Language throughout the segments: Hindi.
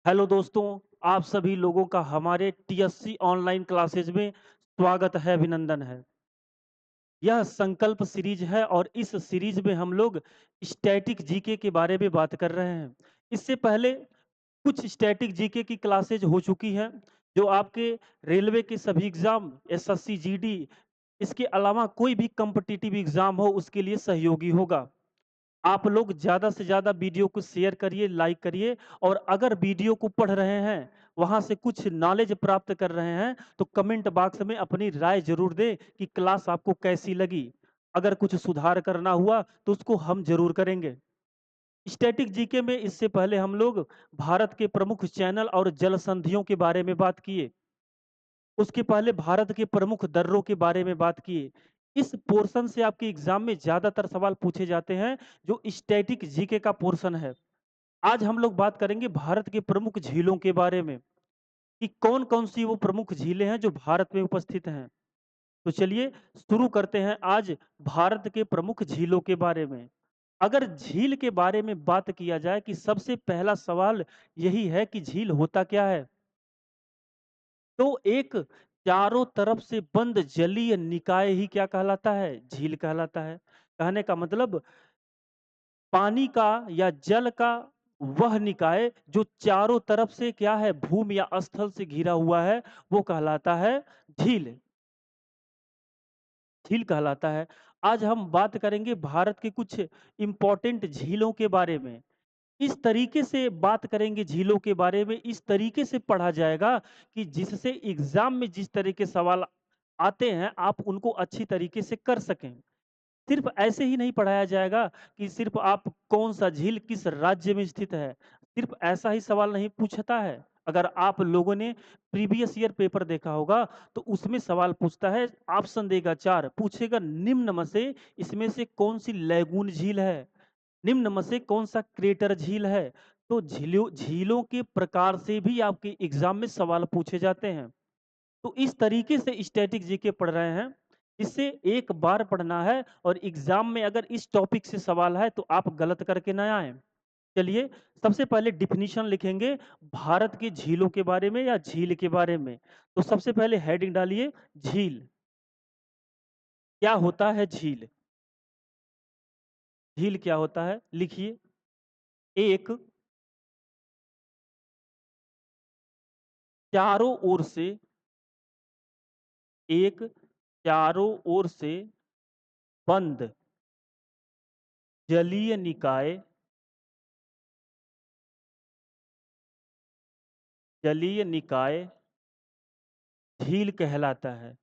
हेलो दोस्तों, आप सभी लोगों का हमारे टीएससी ऑनलाइन क्लासेज में स्वागत है, अभिनंदन है। यह संकल्प सीरीज है और इस सीरीज में हम लोग स्टैटिक जीके के बारे में बात कर रहे हैं। इससे पहले कुछ स्टैटिक जीके की क्लासेज हो चुकी हैं, जो आपके रेलवे के सभी एग्ज़ाम, एसएससी, जीडी, इसके अलावा कोई भी कॉम्पिटिटिव एग्ज़ाम हो, उसके लिए सहयोगी होगा। आप लोग ज़्यादा से ज़्यादा वीडियो को शेयर करिए, लाइक करिए और अगर वीडियो को पढ़ रहे हैं, वहाँ से कुछ नॉलेज प्राप्त कर रहे हैं, तो कमेंट बॉक्स में अपनी राय ज़रूर दें कि क्लास आपको कैसी लगी। अगर कुछ सुधार करना हुआ, तो उसको हम ज़रूर करेंगे। स्टैटिक जीके में इससे पहले हम लोग भारत के प्रमुख चैनल और जल संधियों के बारे में बात किए। उसके पहले भारत के प्रमुख दर्रों के बारे में बात किए। इस पोर्शन से आपके एग्जाम में ज़्यादातर सवाल पूछे जाते हैं, जो स्टैटिक जीके का पोर्शन है। आज हम लोग बात करेंगे भारत के प्रमुख झीलों के बारे में, कि कौन-कौन सी वो प्रमुख झीलें हैं जो भारत में उपस्थित हैं। तो चलिए शुरू करते हैं आज भारत के प्रमुख झीलों के बारे में। अगर झील के बारे में बात किया जाए कि सबसे पहला सवाल यही है कि झील होता क्या है? तो एक चारों तरफ से बंद जलीय निकाय ही क्या कहलाता है? झील कहलाता है। कहने का मतलब पानी का या जल का वह निकाय जो चारों तरफ से क्या है, भूमि या स्थल से घिरा हुआ है, वो कहलाता है झील। झील कहलाता है। आज हम बात करेंगे भारत के कुछ इम्पोर्टेंट झीलों के बारे में। इस तरीके से बात करेंगे झीलों के बारे में, इस तरीके से पढ़ा जाएगा कि जिससे एग्ज़ाम में जिस तरह के सवाल आते हैं, आप उनको अच्छी तरीके से कर सकें। सिर्फ़ ऐसे ही नहीं पढ़ाया जाएगा कि सिर्फ़ आप कौन-सा झील किस राज्य में स्थित है, सिर्फ़ ऐसा ही सवाल नहीं पूछता है। अगर आप लोगों ने प्रीवियस ईयर पेपर देखा होगा, तो उसमें सवाल पूछता है, ऑप्शन देगा 4, पूछेगा निम्न में से इसमें से कौन-सी लैगून झील है? निम्न में से कौन-सा क्रेटर झील है? तो झीलों झीलों के प्रकार से भी आपके एग्ज़ाम में सवाल पूछे जाते हैं। तो इस तरीके से स्टैटिक जीके पढ़ रहे हैं, इससे एक बार पढ़ना है और एग्ज़ाम में अगर इस टॉपिक से सवाल है, तो आप गलत करके ना आएँ। चलिए, सबसे पहले डेफिनिशन लिखेंगे भारत की झीलों के बारे में या झील के बारे में। तो सबसे पहले हेडिंग डालिए झील। क्या होता है झील? झील क्या होता है? लिखिए, एक चारों ओर से एक चारों ओर से बंद जलीय निकाय जलीय निकाय झील कहलाता है।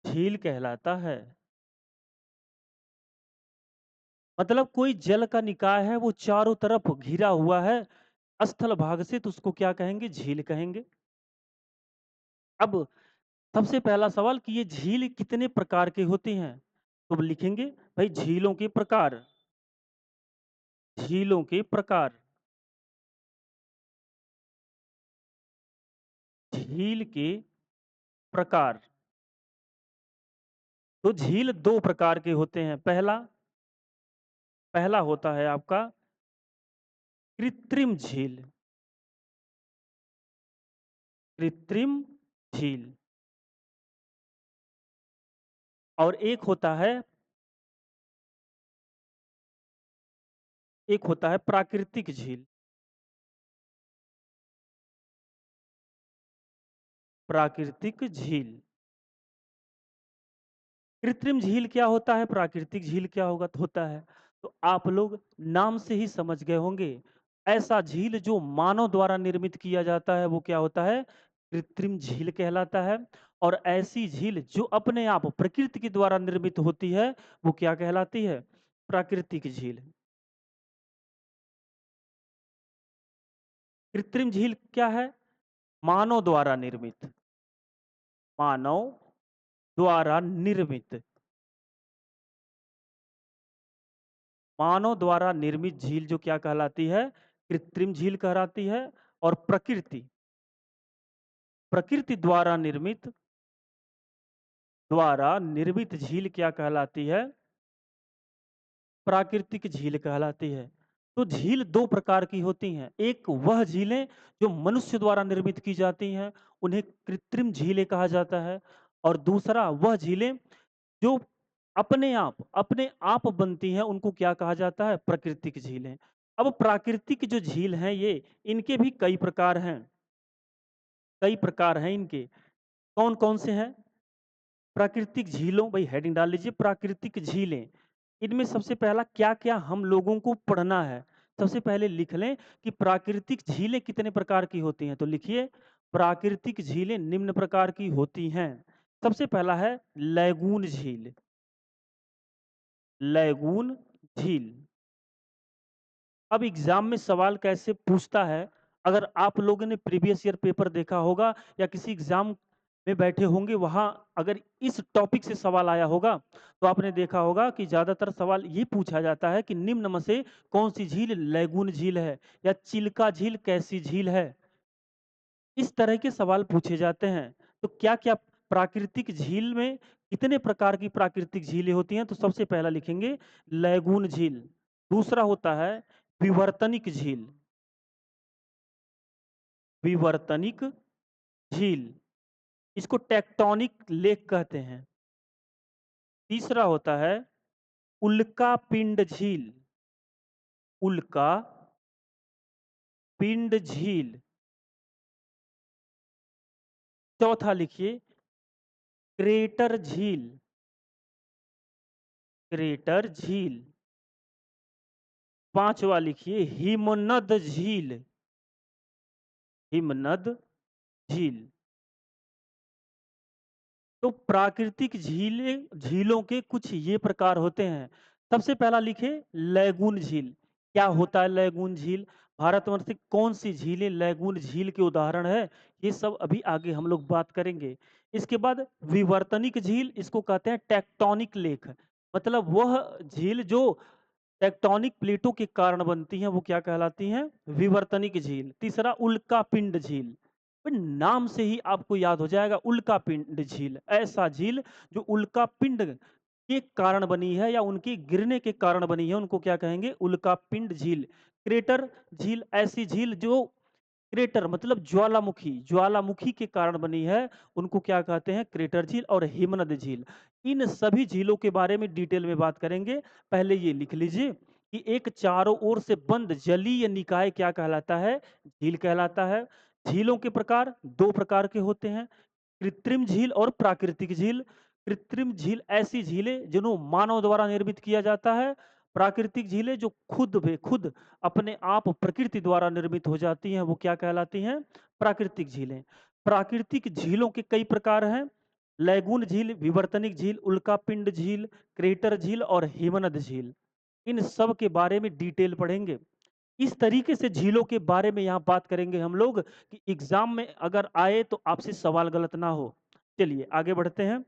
झील कहलाता है। मतलब कोई जल का निकाय है, वो चारों तरफ घिरा हुआ है स्थल भाग से, तो उसको क्या कहेंगे? झील कहेंगे। अब सबसे पहला सवाल कि ये झील कितने प्रकार के होते हैं? तो लिखेंगे भाई झीलों के प्रकार। झीलों के प्रकार। झील के प्रकार। तो झील 2 प्रकार के होते हैं। पहला पहला होता है आपका कृत्रिम झील। कृत्रिम झील। और एक होता है प्राकृतिक झील। प्राकृतिक झील। कृत्रिम झील क्या होता है? प्राकृतिक झील क्या होता है? तो आप लोग नाम से ही समझ गए होंगे। ऐसा झील जो मानव द्वारा निर्मित किया जाता है, वो क्या होता है? कृत्रिम झील कहलाता है। और ऐसी झील जो अपने आप प्रकृति के द्वारा निर्मित होती है, वो क्या कहलाती है? प्राकृतिक झील। कृत्रिम झील क्या है? मानव द्वारा निर्मित। मानव द्वारा निर्मित। मानव द्वारा निर्मित झील जो क्या कहलाती है? कृत्रिम झील कहलाती है। और प्रकृति प्रकृति द्वारा निर्मित झील क्या कहलाती है? प्राकृतिक झील कहलाती है। तो झील 2 प्रकार की होती हैं। एक वह झीलें जो मनुष्य द्वारा निर्मित की जाती हैं, उन्हें कृत्रिम झीलें कहा जाता है और दूसरा वह झीलें जो अपने आप बनती हैं, उनको क्या कहा जाता है? प्राकृतिक झीलें। अब प्राकृतिक जो झील हैं ये, इनके भी कई प्रकार हैं इनके। कौन-कौन से हैं? प्राकृतिक झीलों भई हेडिंग डाल लीजिए प्राकृतिक झीलें। इनमें सबसे पहला क्या-क्या हम लोगों को पढ़ना है? सबसे पहले लिख लें कि प्राकृतिक झीलें कितने प्रकार की होती हैं? तो लिखिए प्राकृतिक झीलें निम्न प्रकार की होती हैं। सबसे पहला है लैगून झील, लैगून झील। अब एग्ज़ाम में सवाल कैसे पूछता है, अगर आप लोगों ने प्रीवियस ईयर पेपर देखा होगा या किसी एग्ज़ाम में बैठे होंगे, वहाँ अगर इस टॉपिक से सवाल आया होगा, तो आपने देखा होगा कि ज़्यादातर सवाल ये पूछा जाता है कि निम्न में से कौन-सी झील लैगून झील है या चिल्का झील कैसी झील है? इस तरह के सवाल पूछे जाते हैं। तो क्या-क्या प्राकृतिक झील में कितने प्रकार की प्राकृतिक झीलें होती हैं? तो सबसे पहला लिखेंगे लैगून झील, दूसरा होता है विवर्तनिक झील, विवर्तनिक झील, इसको टेक्टोनिक लेक कहते हैं। तीसरा होता है उल्का पिंड झील, उल्का पिंड झील। चौथा लिखिए क्रेटर झील, क्रेटर झील। पाँचवा लिखिए हिमनद झील, हिमनद झील। तो प्राकृतिक झीलों के कुछ ये प्रकार होते हैं। सबसे पहला लिखे लैगून झील। क्या होता है लैगून झील? भारतवर्ष की कौन-सी झीलें लैगून झील के उदाहरण है? ये सब अभी आगे हम लोग बात करेंगे। इसके बाद विवर्तनिक झील, इसको कहते हैं टेक्टोनिक लेक। मतलब वह झील जो टेक्टोनिक प्लेटों के कारण बनती हैं, वो क्या कहलाती हैं? विवर्तनिक झील। तीसरा उल्कापिंड झील। तो नाम से ही आपको याद हो जाएगा उल्कापिंड झील। ऐसा झील जो उल्कापिंड के कारण बनी है या उनके गिरने के कारण बनी है, उनको क्या कहेंगे? उल्कापिंड झील। क्रेटर झील, ऐसी झील जो क्रेटर मतलब ज्वालामुखी, ज्वालामुखी के कारण बनी है, उनको क्या कहते हैं? क्रेटर झील और हिमनद झील। इन सभी झीलों के बारे में डिटेल में बात करेंगे। पहले ये लिख लीजिए कि एक चारों ओर से बंद जलीय निकाय क्या कहलाता है? झील कहलाता है। झीलों के प्रकार 2 प्रकार के होते हैं, कृत्रिम झील और प्राकृतिक झील। कृत्रिम झील ऐसी झीलें जिन्हों मानव द्वारा निर्मित किया जाता है। प्राकृतिक झीलें जो खुद अपने आप प्रकृति द्वारा निर्मित हो जाती हैं, वो क्या कहलाती हैं? प्राकृतिक झीलें। प्राकृतिक झीलों के कई प्रकार हैं। लैगून झील, विवर्तनिक झील, उल्कापिंड झील, क्रेटर झील और हिमनद झील। इन सब के बारे में डिटेल पढ़ेंगे। इस तरीके से झीलों के बारे में यहाँ बात करेंगे हम लोग कि एग्जाम में अगर आए तो आपसे सवाल गलत ना हो। चलिए आगे बढ़ते हैं।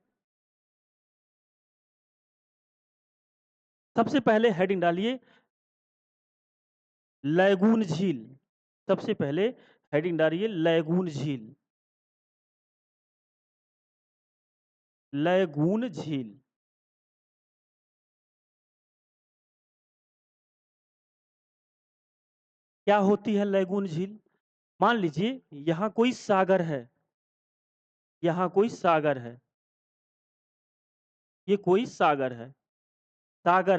सबसे पहले हेडिंग डालिए लैगून झील। सबसे पहले हेडिंग डालिए लैगून झील, लैगून झील। क्या होती है लैगून झील? मान लीजिए यहाँ कोई सागर है, यहाँ कोई सागर है, ये कोई सागर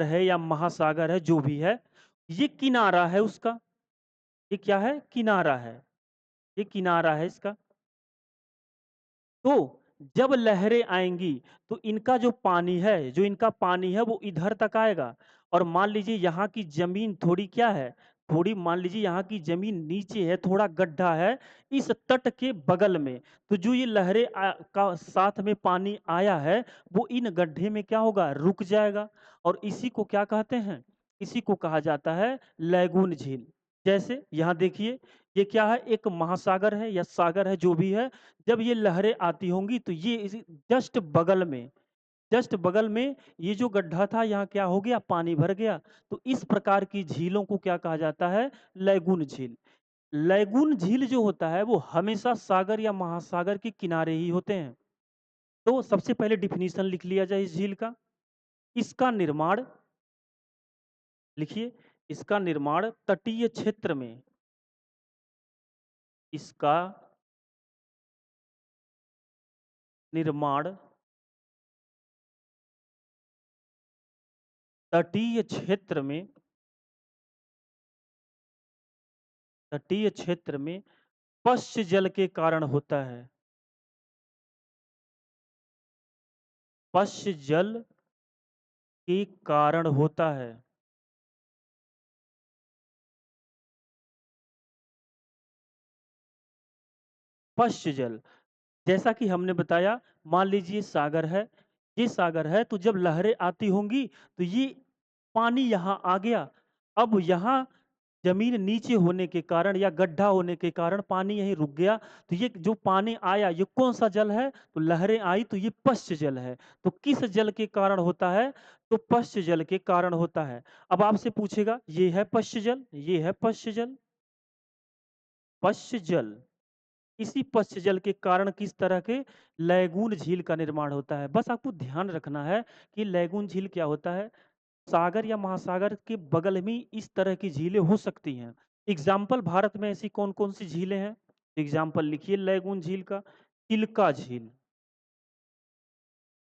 है या महासागर है जो भी है, ये किनारा है उसका। ये क्या है? किनारा है, ये किनारा है इसका। तो जब लहरें आएँगी तो इनका जो इनका पानी है वो इधर तक आएगा और मान लीजिए यहाँ की ज़मीन थोड़ी क्या है, थोड़ी मान लीजिए यहाँ की ज़मीन नीचे है, थोड़ा गड्ढा है इस तट के बगल में। तो जो ये लहरें का साथ में पानी आया है, वो इन गड्ढे में क्या होगा? रुक जाएगा और इसी को क्या कहते हैं? इसी को कहा जाता है लैगून झील। जैसे यहाँ देखिए, ये क्या है? एक महासागर है या सागर है जो भी है, जब ये लहरें आती होंगी तो ये इसी जस्ट बगल में ये जो गड्ढा था यहाँ क्या हो गया? पानी भर गया। तो इस प्रकार की झीलों को क्या कहा जाता है? लैगून झील। लैगून झील जो होता है वो हमेशा सागर या महासागर के किनारे ही होते हैं। तो सबसे पहले डेफिनिशन लिख लिया जाए इस झील का। इसका निर्माण लिखिए, इसका निर्माण तटीय क्षेत्र में इसका निर्माण तटीय क्षेत्र में तटीय क्षेत्र में पश्च जल के कारण होता है। पश्च जल के कारण होता है। पश्च जल, जैसा कि हमने बताया, मान लीजिए सागर है, ये सागर है तो जब लहरें आती होंगी तो ये पानी यहाँ आ गया। अब यहाँ जमीन नीचे होने के कारण या गड्ढा होने के कारण पानी यहीं रुक गया, तो ये जो पानी आया ये कौन सा जल है? तो लहरें आई तो ये पश्च जल है। तो किस जल के कारण होता है? तो पश्च जल के कारण होता है। अब आपसे पूछेगा ये है पश्च जल, ये है पश्च जल। पश्च जल, इसी पश्च जल के कारण किस तरह के लैगून झील का निर्माण होता है। बस आपको ध्यान रखना है कि लैगून झील क्या होता है। सागर या महासागर के बगल में इस तरह की झीलें हो सकती हैं। एग्जाम्पल भारत में ऐसी कौन-कौन सी झीलें हैं? एग्जाम्पल लिखिए लैगून झील का। चिल्का झील,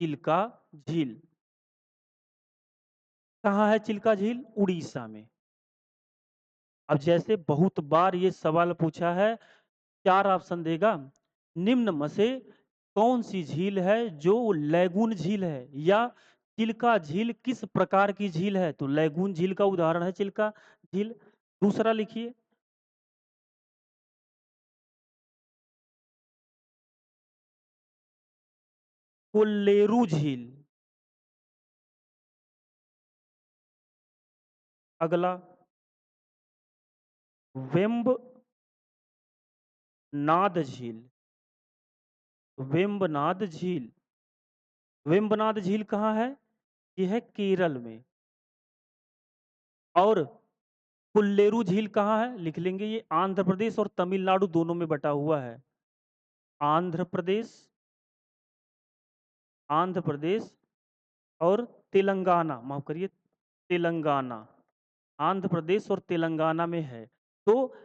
चिल्का झील। कहाँ है चिल्का झील? उड़ीसा में। अब जैसे बहुत बार ये सवाल पूछा है, 4 ऑप्शन देगा। निम्न में से कौन-सी झील है जो लैगून झील है या चिल्का झील किस प्रकार की झील है? तो लैगून झील का उदाहरण है चिल्का झील। दूसरा लिखिए, कोल्लेरू झील। अगला वेम्बनाद झील। वेम्बनाद झील। वेम्बनाद झील कहाँ है? ये है केरल में। और कोल्लेरू झील कहाँ है? लिख लेंगे, ये आंध्र प्रदेश और तमिलनाडु दोनों में बटा हुआ है। आंध्र प्रदेश, आंध्र प्रदेश और तेलंगाना, माफ करिए, तेलंगाना। आंध्र प्रदेश और तेलंगाना में है। तो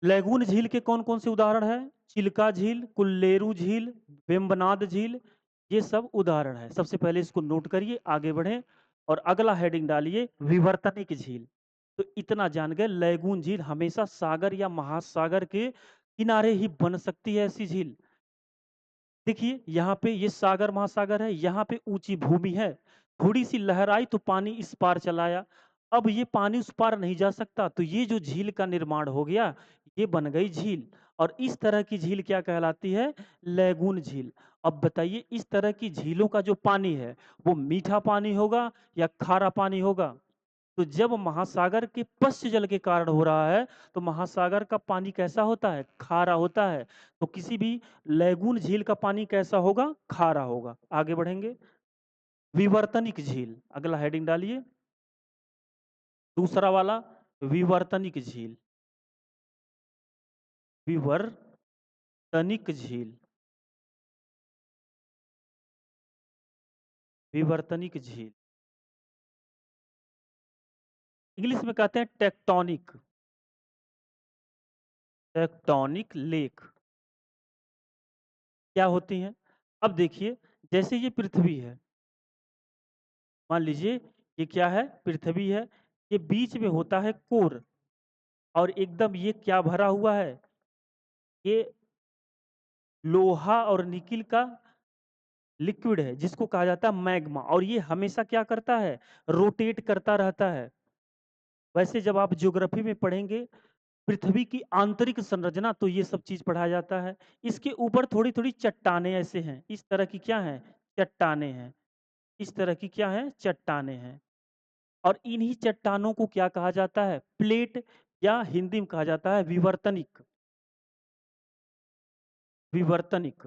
लैगून झील के कौन-कौन से उदाहरण हैं? चिल्का झील, कुल्लेरू झील, वेम्बनाद झील, ये सब उदाहरण हैं। सबसे पहले इसको नोट करिए, आगे बढ़ें और अगला हेडिंग डालिए विवर्तनिक झील। तो इतना जान गए लैगून झील हमेशा सागर या महासागर के किनारे ही बन सकती है ऐसी झील। देखिए यहाँ पे ये सागर महासागर है, यहाँ पे ऊंची भूमि है, थोड़ी सी लहर आई तो पानी इस पार चला आया। अब ये पानी उस पार नहीं जा सकता, तो ये जो झील का निर्माण हो गया, ये बन गई झील। और इस तरह की झील क्या कहलाती है? लैगून झील। अब बताइए इस तरह की झीलों का जो पानी है वो मीठा पानी होगा या खारा पानी होगा? तो जब महासागर के पश्च जल के कारण हो रहा है, तो महासागर का पानी कैसा होता है? खारा होता है। तो किसी भी लैगून झील का पानी कैसा होगा? खारा होगा। आगे बढ़ेंगे, विवर्तनिक झील, अगला हेडिंग डालिए। दूसरा वाला विवर्तनिक झील। विवर्तनिक झील, विवर्तनिक झील, इंग्लिश में कहते हैं टेक्टोनिक, टेक्टोनिक लेक। क्या होती हैं? अब देखिए, जैसे ये पृथ्वी है, मान लीजिए ये क्या है? पृथ्वी है। ये बीच में होता है कोर और एकदम ये क्या भरा हुआ है? ये लोहा और निकिल का लिक्विड है जिसको कहा जाता है मैग्मा, और ये हमेशा क्या करता है? रोटेट करता रहता है। वैसे जब आप ज्योग्राफी में पढ़ेंगे पृथ्वी की आंतरिक संरचना, तो ये सब चीज पढ़ाया जाता है। इसके ऊपर थोड़ी थोड़ी चट्टाने ऐसे हैं, इस तरह की क्या है? चट्टाने हैं। इस तरह की क्या है? चट्टाने हैं। और इन्हीं चट्टानों को क्या कहा जाता है? प्लेट, या हिंदी में कहा जाता है विवर्तनिक। विवर्तनिक,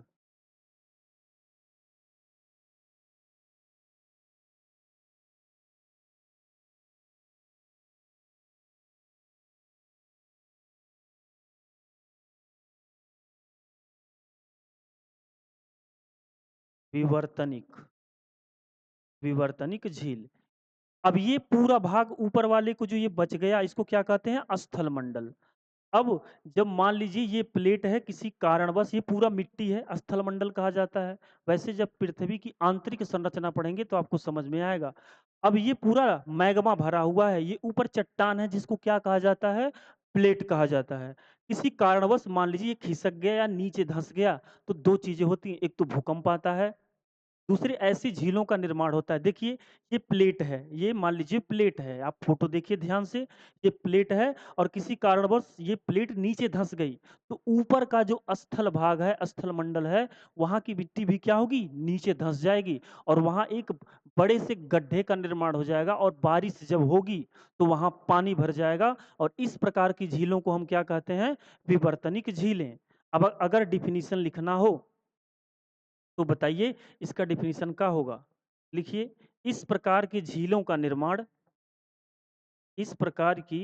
विवर्तनिक, विवर्तनिक झील। अब ये पूरा भाग ऊपर वाले को जो ये बच गया इसको क्या कहते हैं? स्थल मंडल। अब जब मान लीजिए ये प्लेट है किसी कारणवश ये पूरा मिट्टी है, स्थल मंडल कहा जाता है। वैसे जब पृथ्वी की आंतरिक संरचना पढ़ेंगे तो आपको समझ में आएगा। अब ये पूरा मैग्मा भरा हुआ है, ये ऊपर चट्टान है जिसको क्या कहा जाता है? प्लेट कहा जाता है। किसी कारणवश मान लीजिए ये खिसक गया या नीचे धँस गया तो 2 चीज़ें होती हैं, एक तो भूकंप आता है, दूसरी ऐसी झीलों का निर्माण होता है। देखिए, ये प्लेट है, ये मान लीजिए प्लेट है, आप फ़ोटो देखिए ध्यान से, ये प्लेट है और किसी कारणवश ये प्लेट नीचे धँस गई, तो ऊपर का जो स्थल भाग है, स्थल मंडल है, वहाँ की मिट्टी भी क्या होगी? नीचे धँस जाएगी और वहाँ एक बड़े से गड्ढे का निर्माण हो जाएगा और बारिश जब होगी, तो वहाँ पानी भर जाएगा और इस प्रकार की झीलों को हम क्या कहते हैं? विवर्तनिक झीलें। अब अगर डेफिनिशन लिखना हो तो बताइए इसका डेफिनिशन क्या होगा? लिखिए, इस प्रकार की झीलों का निर्माण इस प्रकार की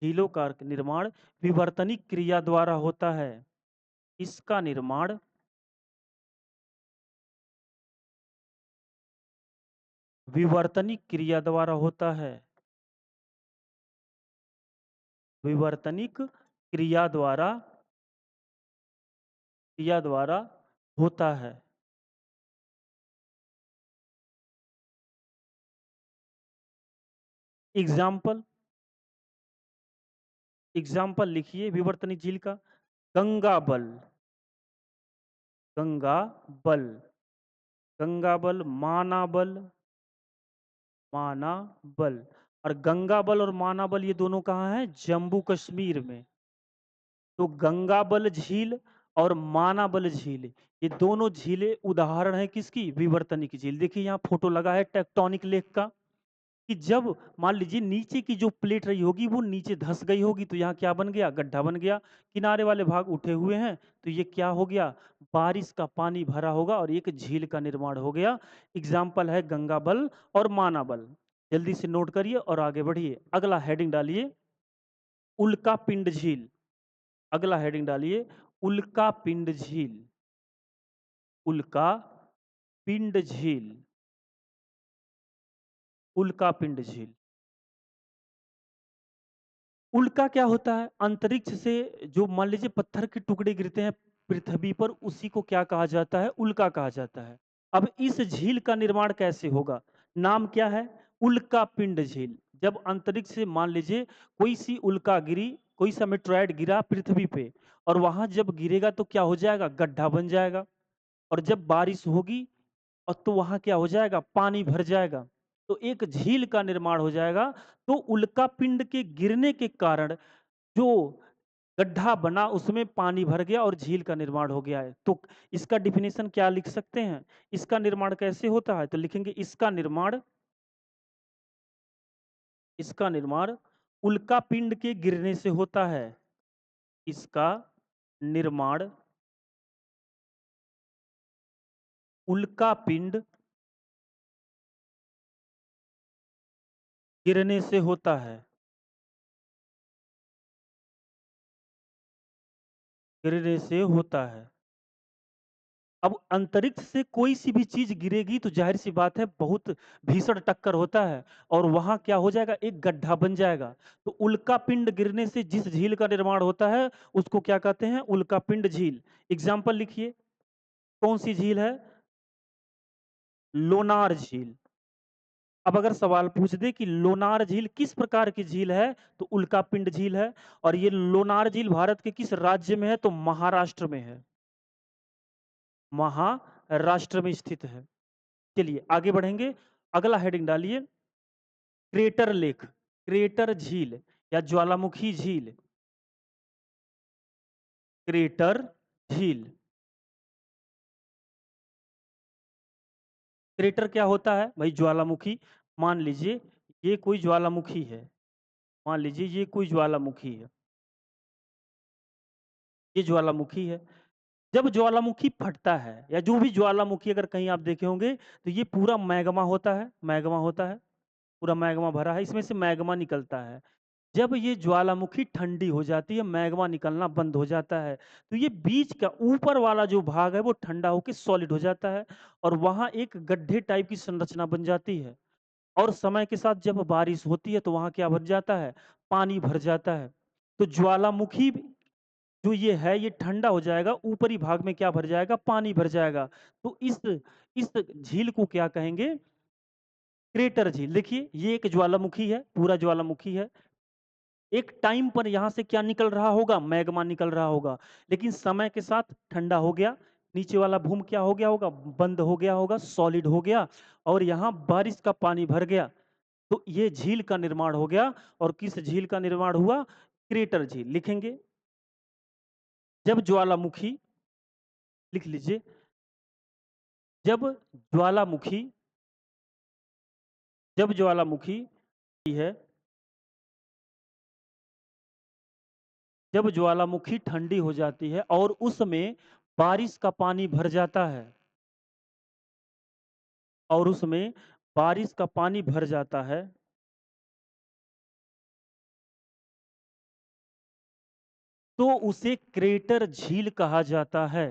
झीलों का निर्माण विवर्तनिक क्रिया द्वारा होता है। इसका निर्माण विवर्तनिक क्रिया द्वारा होता है। विवर्तनिक क्रिया द्वारा होता है। एग्जाम्पल एग्जाम्पल लिखिए विवर्तनिक झील का। गंगा बल, गंगा बल, गंगा बल, माना बल, माना बल। और गंगा बल और माना बल ये दोनों कहाँ हैं? जम्मू कश्मीर में। तो गंगा बल झील और माना बल झील, ये दोनों झीलें उदाहरण है किसकी? विवर्तनिक झील। देखिए यहाँ फोटो लगा है टेक्टोनिक लेक का, कि जब मान लीजिए नीचे की जो प्लेट रही होगी वो नीचे धंस गई होगी तो यहाँ क्या बन गया? गड्ढा बन गया। किनारे वाले भाग उठे हुए हैं तो ये क्या हो गया? बारिश का पानी भरा होगा और एक झील का निर्माण हो गया। एग्जाम्पल है गंगा बल और माना बल। जल्दी से नोट करिए और आगे बढ़िए। अगला हेडिंग डालिए, उल्का पिंड झील। अगला हेडिंग डालिए, उल्का पिंड झील। उल्का पिंड झील। उल्का पिंड झील। उल्का क्या होता है? अंतरिक्ष से जो मान लीजिए पत्थर के टुकड़े गिरते हैं पृथ्वी पर, उसी को क्या कहा जाता है? उल्का कहा जाता है। अब इस झील का निर्माण कैसे होगा? नाम क्या है? उल्का पिंड झील। जब अंतरिक्ष से मान लीजिए कोई सी उल्का गिरी, कोई सा मेटेराइट गिरा पृथ्वी पे और वहां जब गिरेगा तो क्या हो जाएगा? गड्ढा बन जाएगा। और जब बारिश होगी और तो वहाँ क्या हो जाएगा? पानी भर जाएगा। तो एक झील का निर्माण हो जाएगा। तो उल्कापिंड के गिरने के कारण जो गड्ढा बना उसमें पानी भर गया और झील का निर्माण हो गया है। तो इसका डेफिनेशन क्या लिख सकते हैं? इसका निर्माण कैसे होता है? तो लिखेंगे इसका निर्माण उल्कापिंड के गिरने से होता है। इसका निर्माण उल्कापिंड गिरने से होता है। गिरने से होता है। अब अंतरिक्ष से कोई सी भी चीज गिरेगी तो जाहिर सी बात है बहुत भीषण टक्कर होता है और वहां क्या हो जाएगा? एक गड्ढा बन जाएगा। तो उल्कापिंड गिरने से जिस झील का निर्माण होता है उसको क्या कहते हैं? उल्कापिंड झील। एग्जाम्पल लिखिए, कौन सी झील है? लोनार झील। अब अगर सवाल पूछ दे कि लोनार झील किस प्रकार की झील है, तो उल्कापिंड झील है। और ये लोनार झील भारत के किस राज्य में है? तो महाराष्ट्र में है। महाराष्ट्र में स्थित है। चलिए आगे बढ़ेंगे। अगला हेडिंग डालिए, क्रेटर लेक, क्रेटर झील या ज्वालामुखी झील। क्रेटर झील। क्रेटर क्या होता है भाई? ज्वालामुखी। मान लीजिए ये कोई ज्वालामुखी है। मान लीजिए ये कोई ज्वालामुखी है। ये ज्वालामुखी है। जब ज्वालामुखी फटता है या जो भी ज्वालामुखी अगर कहीं आप देखे होंगे तो ये पूरा मैग्मा होता है। मैग्मा होता है, पूरा मैग्मा भरा है, इसमें से मैग्मा निकलता है। जब ये ज्वालामुखी ठंडी हो जाती है, मैग्मा निकलना बंद हो जाता है, तो ये बीच का ऊपर वाला जो भाग है वो ठंडा होकर सॉलिड हो जाता है और वहाँ एक गड्ढे टाइप की संरचना बन जाती है। और समय के साथ जब बारिश होती है तो वहाँ क्या भर जाता है? पानी भर जाता है। तो ज्वालामुखी भी जो ये है ये ठंडा हो जाएगा, ऊपरी भाग में क्या भर जाएगा? पानी भर जाएगा। तो इस झील को क्या कहेंगे? क्रेटर झील। देखिए ये एक ज्वालामुखी है, पूरा ज्वालामुखी है। एक टाइम पर यहाँ से क्या निकल रहा होगा? मैग्मा निकल रहा होगा। लेकिन समय के साथ ठंडा हो गया, नीचे वाला भूम क्या हो गया होगा? बंद हो गया होगा, सॉलिड हो गया और यहाँ बारिश का पानी भर गया। तो ये झील का निर्माण हो गया और किस झील का निर्माण हुआ? क्रेटर झील। लिखेंगे जब ज्वालामुखी, लिख लीजिए, जब ज्वालामुखी जब ज्वालामुखी है, जब ज्वालामुखी ठंडी हो जाती है और उसमें बारिश का पानी भर जाता है और उसमें बारिश का पानी भर जाता है, तो उसे क्रेटर झील कहा जाता है।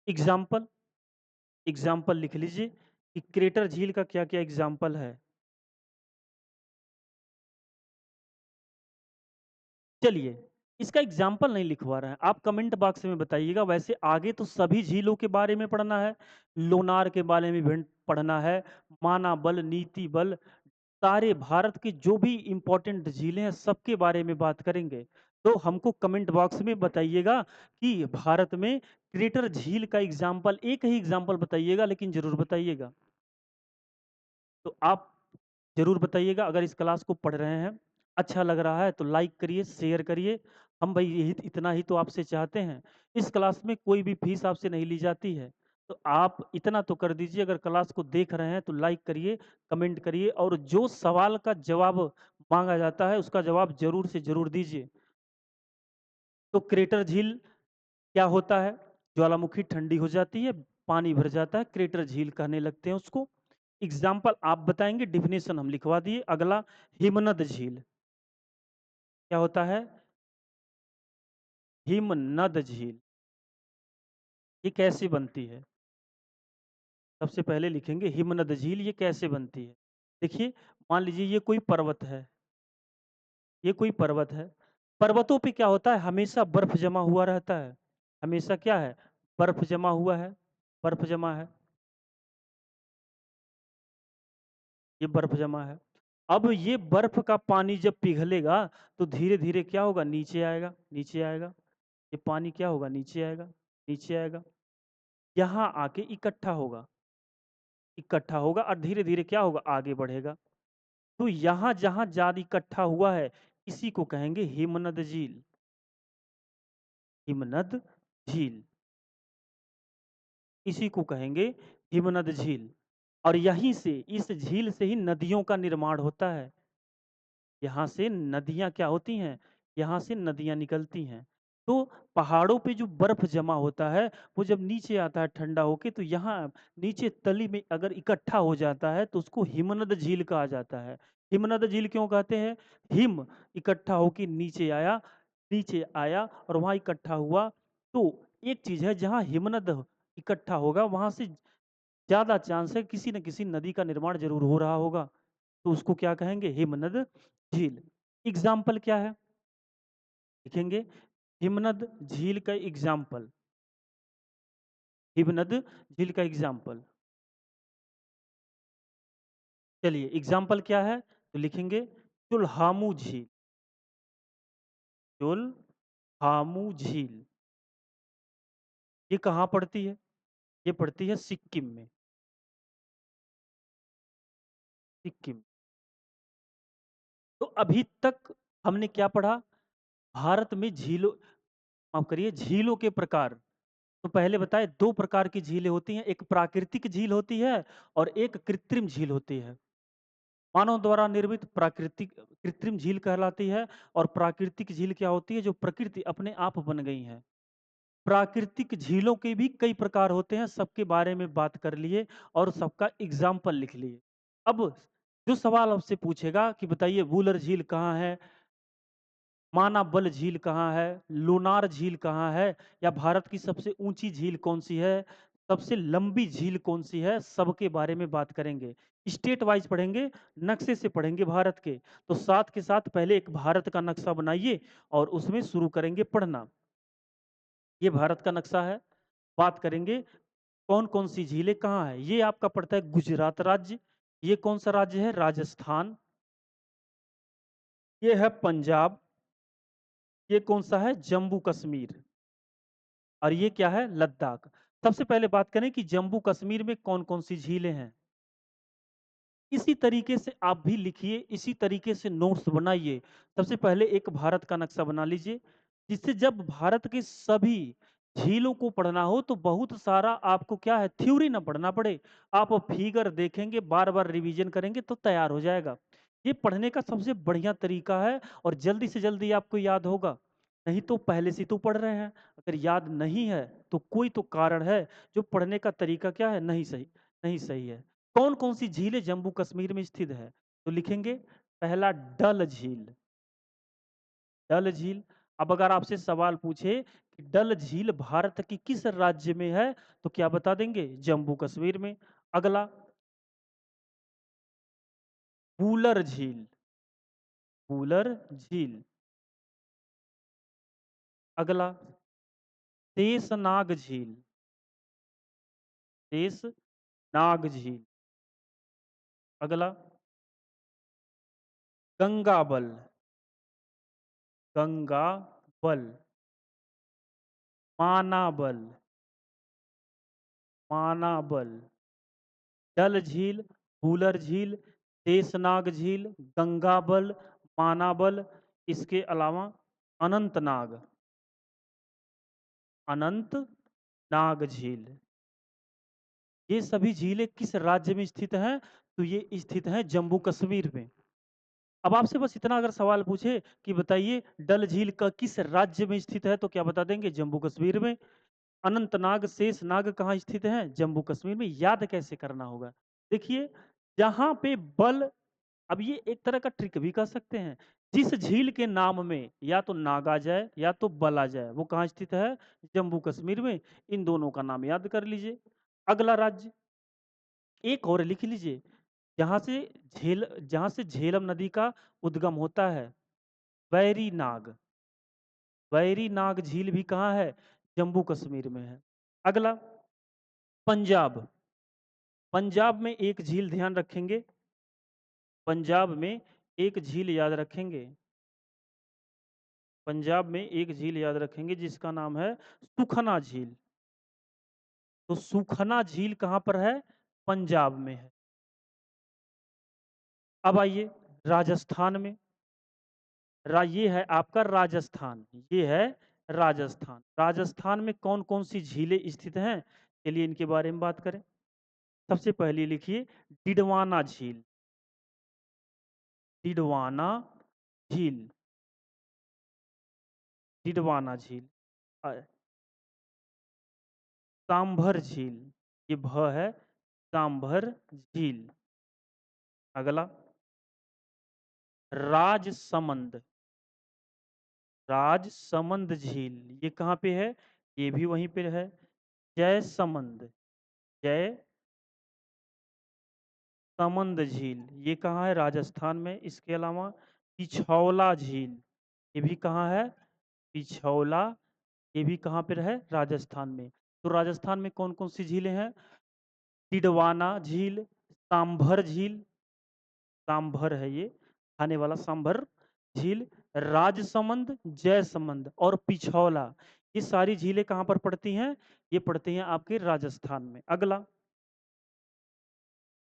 एग्जाम्पल एग्जाम्पल लिख लीजिए कि क्रेटर झील का क्या-क्या एग्जाम्पल है। चलिए, इसका एग्जाम्पल नहीं लिखवा रहे हैं, आप कमेंट बॉक्स में बताइएगा। वैसे आगे तो सभी झीलों के बारे में पढ़ना है, लोनार के बारे में भी पढ़ना है, माना बल, नीति बल, सारे भारत की जो भी इम्पोर्टेंट झीलें हैं, सबके बारे में बात करेंगे। तो हमको कमेंट बॉक्स में बताइएगा कि भारत में क्रेटर झील का एग्जाम्पल, एक ही एग्जाम्पल बताइएगा, लेकिन ज़रूर बताइएगा। तो आप ज़रूर बताइएगा अगर इस क्लास को पढ़ रहे हैं, अच्छा लग रहा है तो लाइक करिए, शेयर करिए। हम भाई यही इतना ही तो आपसे चाहते हैं। इस क्लास में कोई भी फीस आपसे नहीं ली जाती है। तो आप इतना तो कर दीजिए, अगर क्लास को देख रहे हैं तो लाइक करिए, कमेंट करिए और जो सवाल का जवाब माँगा जाता है उसका जवाब ज़रूर से ज़रूर दीजिए। तो क्रेटर झील क्या होता है? ज्वालामुखी ठंडी हो जाती है, पानी भर जाता है, क्रेटर झील कहने लगते हैं उसको। एग्जाम्पल आप बताएँगे, डेफिनेशन हम लिखवा दिए। अगला हिमनद झील, क्या होता है? हिमनद झील, ये कैसे बनती है? सबसे पहले लिखेंगे हिमनद झील ये कैसे बनती है? देखिए, मान लीजिए ये कोई पर्वत है, ये कोई पर्वत है। पर्वतों पे क्या होता है? हमेशा बर्फ जमा हुआ रहता है। हमेशा क्या है? बर्फ जमा हुआ है, बर्फ जमा है, ये बर्फ जमा है। अब ये बर्फ का पानी जब पिघलेगा तो धीरे-धीरे क्या होगा? नीचे आएगा, नीचे आएगा। ये पानी क्या होगा? नीचे आएगा, नीचे आएगा। यहाँ आके इकट्ठा होगा, इकट्ठा होगा और धीरे-धीरे क्या होगा? आगे बढ़ेगा। तो यहाँ जहाँ ज़्यादा इकट्ठा हुआ है, इसी को कहेंगे हिमनद झील, हिमनद झील, इसी को कहेंगे हिमनद झील। और यहीं से, इस झील से ही नदियों का निर्माण होता है। यहाँ से नदियाँ क्या होती हैं? यहाँ से नदियाँ निकलती हैं। तो पहाड़ों पे जो बर्फ जमा होता है, वो जब नीचे आता है ठंडा होके तो यहाँ नीचे तली में अगर इकट्ठा हो जाता है तो उसको हिमनद झील कहा जाता है। हिमनद झील क्यों कहते हैं? हिम इकट्ठा होके नीचे आया और वहाँ इकट्ठा हुआ। तो एक चीज़ है, जहाँ हिमनद इकट्ठा होगा वहाँ से ज़्यादा चांस है किसी न किसी नदी का निर्माण ज़रूर हो रहा होगा। तो उसको क्या कहेंगे? हिमनद झील। एग्ज़ाम्पल क्या है? लिखेंगे हिमनद झील का एग्ज़ाम्पल, हिमनद झील का एग्ज़ाम्पल। चलिए एग्ज़ाम्पल क्या है? तो लिखेंगे चुल्हामू झील, चुल्हामू झील। ये कहाँ पड़ती है? ये पड़ती है सिक्किम में, सिक्किम। तो अभी तक हमने क्या पढ़ा? भारत में झीलों, माफ़ करिए, झीलों के प्रकार। तो पहले बताए 2 प्रकार की झीलें होती हैं, एक प्राकृतिक झील होती है और एक कृत्रिम झील होती है। मानव द्वारा निर्मित प्राकृतिक कृत्रिम झील कहलाती है और प्राकृतिक झील क्या होती है? जो प्रकृति अपने आप बन गई हैं। प्राकृतिक झीलों के भी कई प्रकार होते हैं, सबके बारे में बात कर लिए और सबका एग्जाम्पल लिख लिए। अब जो सवाल आपसे पूछेगा कि बताइए वूलर झील कहाँ है? माना बल झील कहाँ है? लोनार झील कहाँ है? या भारत की सबसे ऊंची झील कौन सी है? सबसे लंबी झील कौन-सी है, सबके बारे में बात करेंगे। स्टेट वाइज़ पढ़ेंगे, नक्शे से पढ़ेंगे भारत के। तो साथ के साथ पहले एक भारत का नक्शा बनाइए और उसमें शुरू करेंगे पढ़ना। ये भारत का नक्शा है। बात करेंगे कौन-कौन सी झीलें कहाँ हैं। ये आपका पड़ता है गुजरात राज्य। ये कौन-सा राज्य है? राजस्थान। ये है पंजाब। ये कौन-सा है? जम्मू कश्मीर। और ये क्या है? लद्दाख। सबसे पहले बात करें कि जम्मू कश्मीर में कौन-कौन सी झीलें हैं। इसी तरीके से आप भी लिखिए, इसी तरीके से नोट्स बनाइए। सबसे पहले एक भारत का नक्शा बना लीजिए, जिससे जब भारत के सभी झीलों को पढ़ना हो तो बहुत सारा आपको क्या है थ्योरी ना पढ़ना पड़े। आप फिगर देखेंगे, बार-बार रिवीजन करेंगे तो तैयार हो जाएगा। ये पढ़ने का सबसे बढ़िया तरीका है और जल्दी से जल्दी आपको याद होगा। नहीं तो पहले से तो पढ़ रहे हैं, अगर याद नहीं है तो कोई तो कारण है जो पढ़ने का तरीका क्या है नहीं सही है। कौन-कौन सी झीलें जम्मू कश्मीर में स्थित है? तो लिखेंगे पहला डल झील, डल झील। अब अगर आपसे सवाल पूछे कि डल झील भारत की किस राज्य में है? तो क्या बता देंगे? जम्मू कश्मीर में। अगला वूलर झील, वूलर झील। अगला शेषनाग झील, शेषनाग झील। अगला गंगाबल, गंगाबल। मानाबल, मानाबल। डल झील, वूलर झील, शेषनाग झील, गंगाबल, मानाबल। इसके अलावा अनंतनाग, अनंतनाग झील। ये सभी झीलें किस राज्य में स्थित हैं? तो ये स्थित हैं जम्मू कश्मीर में। अब आपसे बस इतना अगर सवाल पूछे कि बताइए डल झील का किस राज्य में स्थित है? तो क्या बता देंगे? जम्मू कश्मीर में। अनंतनाग, शेषनाग कहाँ स्थित हैं? जम्मू कश्मीर में। याद कैसे करना होगा? देखिए, जहाँ पे बल, अब ये एक तरह का ट्रिक भी कर सकते हैं। जिस झील के नाम में या तो नाग आ जाए या तो बल आ जाए, वो कहाँ स्थित है? जम्मू कश्मीर में। इन दोनों का नाम याद कर लीजिए। अगला राज्य एक और लिख लीजिए, जहाँ से झेलम नदी का उद्गम होता है, वैरी नाग। वैरी नाग झील भी कहाँ है? जम्मू कश्मीर में है। अगला पंजाब। पंजाब में एक झील ध्यान रखेंगे, पंजाब में एक झील याद रखेंगे, पंजाब में एक झील याद रखेंगे जिसका नाम है सुखना झील। तो सुखना झील कहाँ पर है? पंजाब में है। अब आइए राजस्थान में। ये है आपका राजस्थान, ये है राजस्थान। राजस्थान में कौन-कौन सी झीलें स्थित हैं? चलिए इनके बारे में बात करें। सबसे पहले लिखिए डिडवाना झील, डिडवाना झील, डिडवाना झील। अ, सांभर झील, ये भ है, सांभर झील। अगला राजसमंद, राजसमंद झील, ये कहाँ पे है? ये भी वहीं पे है। जयसमंद, जयसमंद झील, ये कहाँ है? राजस्थान में। इसके अलावा पिछौला झील, ये भी कहाँ है? पिछौला, ये भी कहाँ पे है? राजस्थान में। तो राजस्थान में कौन-कौन सी झीलें हैं? तिडवाना झील, सांभर झील, सांभर है ये, खाने वाला सांभर झील, राजसमंद, जयसमंद और पिछौला। ये सारी झीलें कहाँ पर पड़ती हैं? ये पड़ती हैं आपके राजस्थान में। अगला,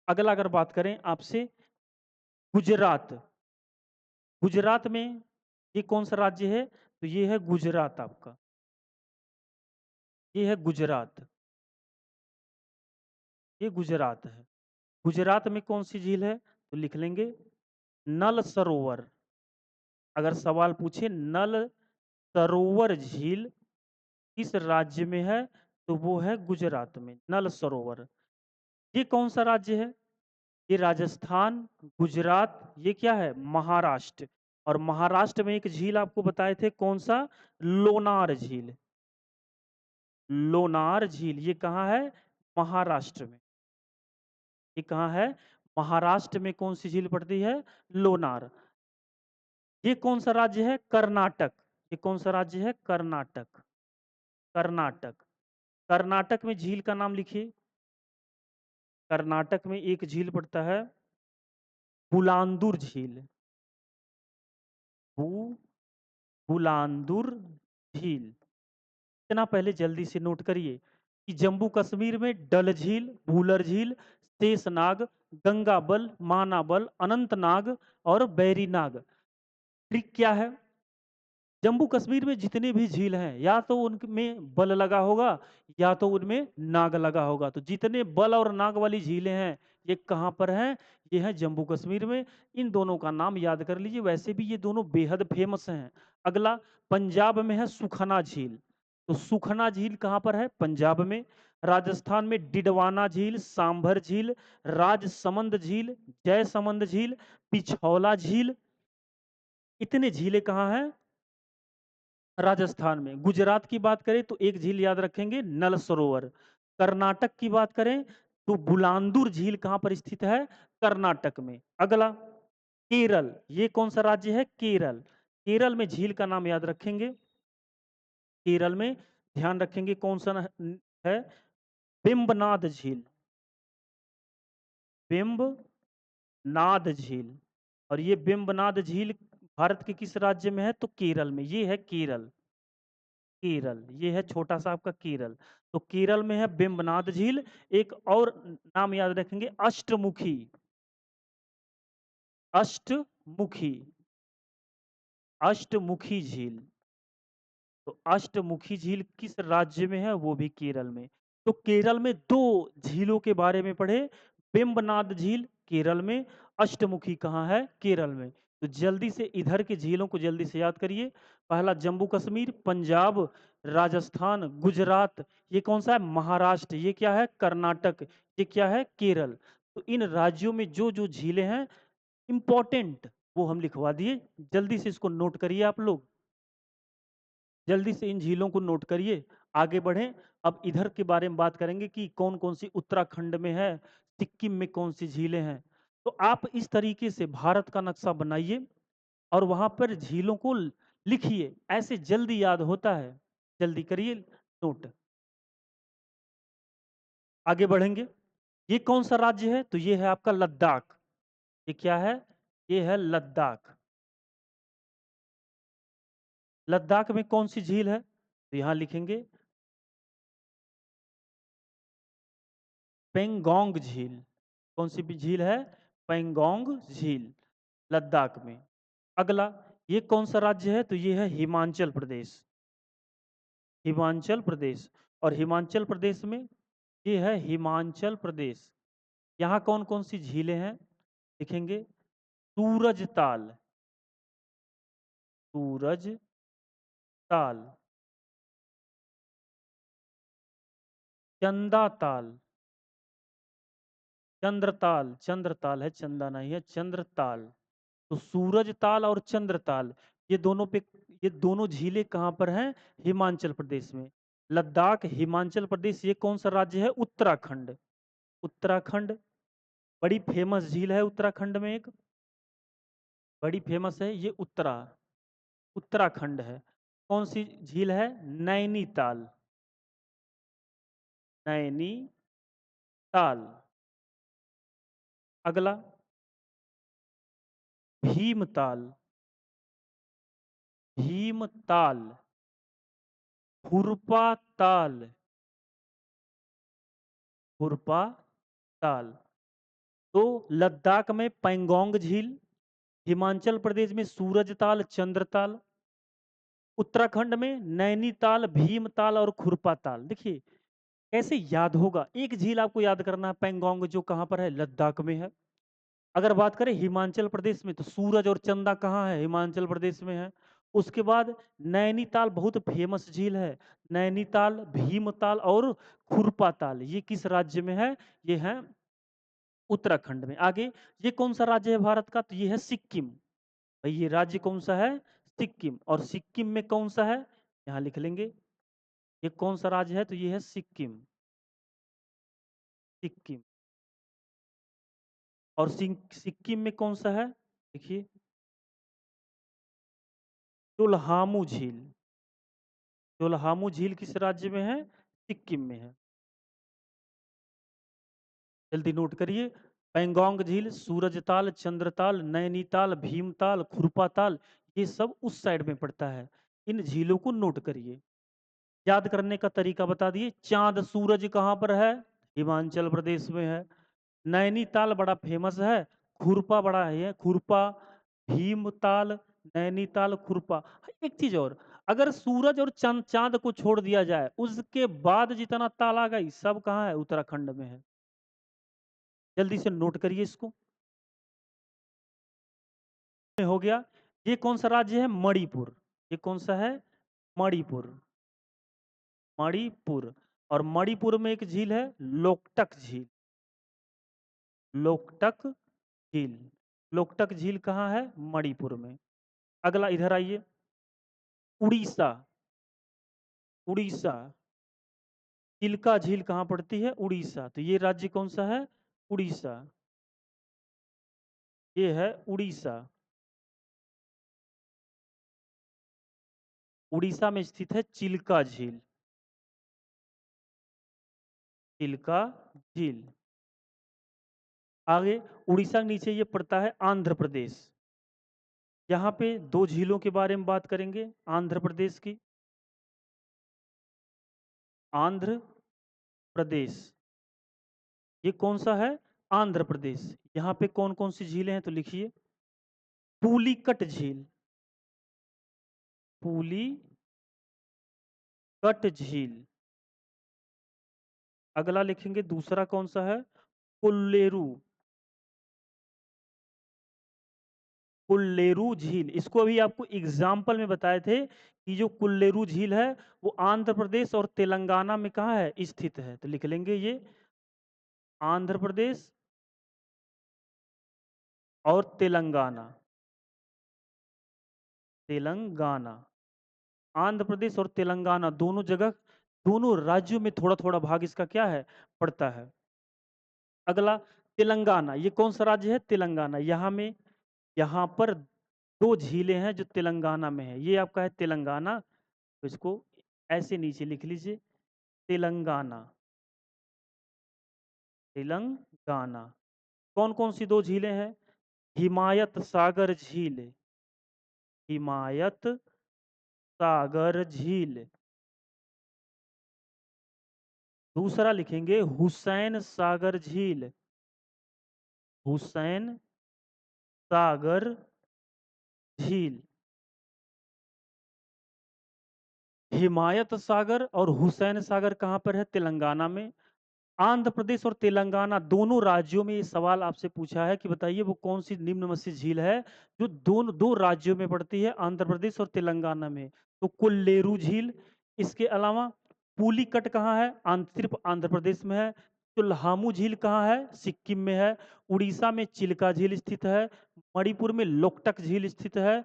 अगला अगर बात करें आपसे गुजरात। गुजरात में ये कौन-सा राज्य है? तो ये है गुजरात आपका। ये है गुजरात, ये गुजरात है। गुजरात में कौन-सी झील है? तो लिख लेंगे नल सरोवर। अगर सवाल पूछे नल सरोवर झील किस राज्य में है? तो वो है गुजरात में, नल सरोवर। ये कौन-सा राज्य है? ये राजस्थान, गुजरात, ये क्या है? महाराष्ट्र। और महाराष्ट्र में एक झील आपको बताए थे कौन-सा? लोनार झील। लोनार झील, ये कहाँ है? महाराष्ट्र में। ये कहाँ है? महाराष्ट्र में कौन सी झील पड़ती है? लोनार। ये कौन सा राज्य है? कर्नाटक। ये कौन सा राज्य है? कर्नाटक। कर्नाटक। कर्नाटक में झील का नाम लिखिए। कर्नाटक में एक झील पड़ता है बुलांदुर झील। बु बुलांदुर झील। इतना पहले जल्दी से नोट करिए कि जम्मू कश्मीर में डल झील, भूलर झील, शेषनाग, गंगाबल, मानाबल, अनंतनाग और बैरीनाग। ट्रिक क्या है? जम्मू कश्मीर में जितने भी झील हैं या तो उनमें बल लगा होगा या तो उनमें नाग लगा होगा। तो जितने बल और नाग वाली झीलें हैं ये कहाँ पर हैं? ये है जम्मू कश्मीर में। इन दोनों का नाम याद कर लीजिए, वैसे भी ये दोनों बेहद फेमस हैं। अगला पंजाब में है सुखना झील। तो सुखना झील कहाँ पर है? पंजाब में। राजस्थान में डिडवाना झील, सांभर झील, राजसमंद झील, जयसमंद झील, पिछौला झील। इतने झीलें कहाँ हैं? राजस्थान में। गुजरात की बात करें तो एक झील याद रखेंगे, नल सरोवर। कर्नाटक की बात करें तो बुलांदुर झील कहां पर स्थित है? कर्नाटक में। अगला केरल। ये कौन सा राज्य है? केरल। केरल में झील का नाम याद रखेंगे। केरल में ध्यान रखेंगे कौन सा है? बिम्बनाद झील। बिम्बनाद झील। और ये बिम्बनाद झील भारत के किस राज्य में है? तो केरल में। ये है केरल। केरल, ये है छोटा सा आपका केरल। तो केरल में है बिम्बनाद झील। एक और नाम याद रखेंगे, अष्टमुखी। अष्टमुखी। अष्टमुखी झील। तो अष्टमुखी झील किस राज्य में है? वो भी केरल में। तो केरल में दो झीलों के बारे में पढ़े, बिम्बनाद झील केरल में, अष्टमुखी कहाँ है? केरल में। तो जल्दी से इधर के झीलों को जल्दी से याद करिए। पहला जम्मू कश्मीर, पंजाब, राजस्थान, गुजरात। ये कौन सा है? महाराष्ट्र। ये क्या है? कर्नाटक। ये क्या है? केरल। तो इन राज्यों में जो जो झीलें हैं इंपॉर्टेंट वो हम लिखवा दिए। जल्दी से इसको नोट करिए आप लोग। जल्दी से इन झीलों को नोट करिए। आगे बढ़ें। अब इधर के बारे में बात करेंगे कि कौन कौन सी उत्तराखंड में है, सिक्किम में कौन सी झीलें हैं। तो आप इस तरीके से भारत का नक्शा बनाइए और वहां पर झीलों को लिखिए। ऐसे जल्दी याद होता है। जल्दी करिए नोट। आगे बढ़ेंगे। ये कौन सा राज्य है? तो ये है आपका लद्दाख। ये क्या है? ये है लद्दाख। लद्दाख में कौन सी झील है? तो यहां लिखेंगे पेंगोंग झील। कौन सी भी झील है? पेंगोंग झील, लद्दाख में। अगला, ये कौन सा राज्य है? तो ये है हिमाचल प्रदेश। हिमाचल प्रदेश। और हिमाचल प्रदेश में ये है हिमाचल प्रदेश। यहाँ कौन कौन सी झीलें हैं? लिखेंगे सूरज ताल। सूरज ताल, चंदा ताल, चंद्रताल। चंद्रताल है, चंदा नहीं है, चंद्रताल। तो सूरज ताल और चंद्रताल, ये दोनों पे, ये दोनों झीलें कहाँ पर हैं? हिमाचल प्रदेश में। लद्दाख, हिमाचल प्रदेश। ये कौन सा राज्य है? उत्तराखंड। उत्तराखंड। बड़ी फेमस झील है उत्तराखंड में एक, बड़ी फेमस है ये उत्तराखंड है। कौन सी झील है? नैनीताल। नैनीताल। अगला भीमताल। भीमताल। हुरपा ताल। हुरपा ताल। तो लद्दाख में पैंगोंग झील, हिमाचल प्रदेश में सूरजताल, चंद्रताल, उत्तराखंड में नैनीताल, भीमताल और खुरपाताल। देखिए कैसे याद होगा। एक झील आपको याद करना है पैंगोंग, जो कहां पर है? लद्दाख में है। अगर बात करें हिमाचल प्रदेश में तो सूरज और चंदा कहाँ है? हिमाचल प्रदेश में है। उसके बाद नैनीताल बहुत फेमस झील है। नैनीताल, भीमताल और खुरपाताल, ये किस राज्य में है? ये है उत्तराखंड में। आगे, ये कौन सा राज्य है भारत का? तो ये है सिक्किम। भाई ये राज्य कौन सा है? सिक्किम। और सिक्किम में कौन सा है? यहाँ लिख लेंगे। ये कौन सा राज्य है? तो ये है सिक्किम। सिक्किम। और सिक्किम में कौन सा है? देखिए, चोल्हामू झील। चोल्हामू झील किस राज्य में है? सिक्किम में है। जल्दी नोट करिए। पैंगोंग झील, सूरजताल, चंद्रताल, नैनीताल, भीमताल, खुरपाताल, ये सब उस साइड में पड़ता है। इन झीलों को नोट करिए। याद करने का तरीका बता दिए। चांद सूरज कहाँ पर है? हिमाचल प्रदेश में है। नैनीताल बड़ा फेमस है। खुरपा बड़ा है, खुरपा, भीमताल, नैनीताल, खुरपा। एक चीज और, अगर सूरज और चांद चांद को छोड़ दिया जाए, उसके बाद जितना ताल आ गई सब कहाँ है? उत्तराखंड में है। जल्दी से नोट करिए इसको। हो गया। ये कौन सा राज्य है? मणिपुर। ये कौन सा है? मणिपुर। मणिपुर। और मणिपुर में एक झील है, लोकटक झील। लोकटक झील। लोकटक झील कहाँ है? मणिपुर में। अगला इधर आइए। उड़ीसा। उड़ीसा। चिल्का झील कहाँ पड़ती है? उड़ीसा। तो ये राज्य कौन सा है? उड़ीसा। ये है उड़ीसा। उड़ीसा में स्थित है चिल्का झील। चिल्का झील। आगे उड़ीसा के नीचे ये पड़ता है आंध्र प्रदेश। यहाँ पे दो झीलों के बारे में बात करेंगे आंध्र प्रदेश की। आंध्र प्रदेश। ये कौन सा है? आंध्र प्रदेश। यहाँ पे कौन कौन सी झीलें हैं? तो लिखिए। पुलिकट झील। पुलिकट झील। अगला लिखेंगे, दूसरा कौन सा है? कुल्लेरू। कुल्लेरू झील। इसको अभी आपको एग्जाम्पल में बताए थे कि जो कुल्लेरू झील है वो आंध्र प्रदेश और तेलंगाना में कहाँ है? स्थित है। तो लिख लेंगे ये आंध्र प्रदेश और तेलंगाना। तेलंगाना। आंध्र प्रदेश और तेलंगाना दोनों जगह, दोनों राज्यों में थोड़ा थोड़ा भाग इसका क्या है? पड़ता है। अगला तेलंगाना। ये कौन सा राज्य है? तेलंगाना। यहाँ में, यहाँ पर दो झीलें हैं जो तेलंगाना में है। ये आपका है तेलंगाना। तो इसको ऐसे नीचे लिख लीजिए, तेलंगाना। तेलंगाना। कौन कौन सी दो झीलें हैं? हिमायत सागर झील। हिमायत सागर झील। दूसरा लिखेंगे हुसैन सागर झील। हुसैन सागर झील। हिमायत सागर और हुसैन सागर कहाँ पर है? तेलंगाना में। आंध्र प्रदेश और तेलंगाना दोनों राज्यों में ये सवाल आपसे पूछा है कि बताइए वो कौन सी निम्न में से झील है जो दोनों दो राज्यों में पड़ती है, आंध्र प्रदेश और तेलंगाना में? तो कुल्लेरू झील। इसके अलावा पुलिकट कहाँ है? सिर्फ आंध्र प्रदेश में है। चुल्हामू झील कहाँ है? सिक्किम में है। उड़ीसा में चिल्का झील स्थित है। मणिपुर में लोकटक झील स्थित है।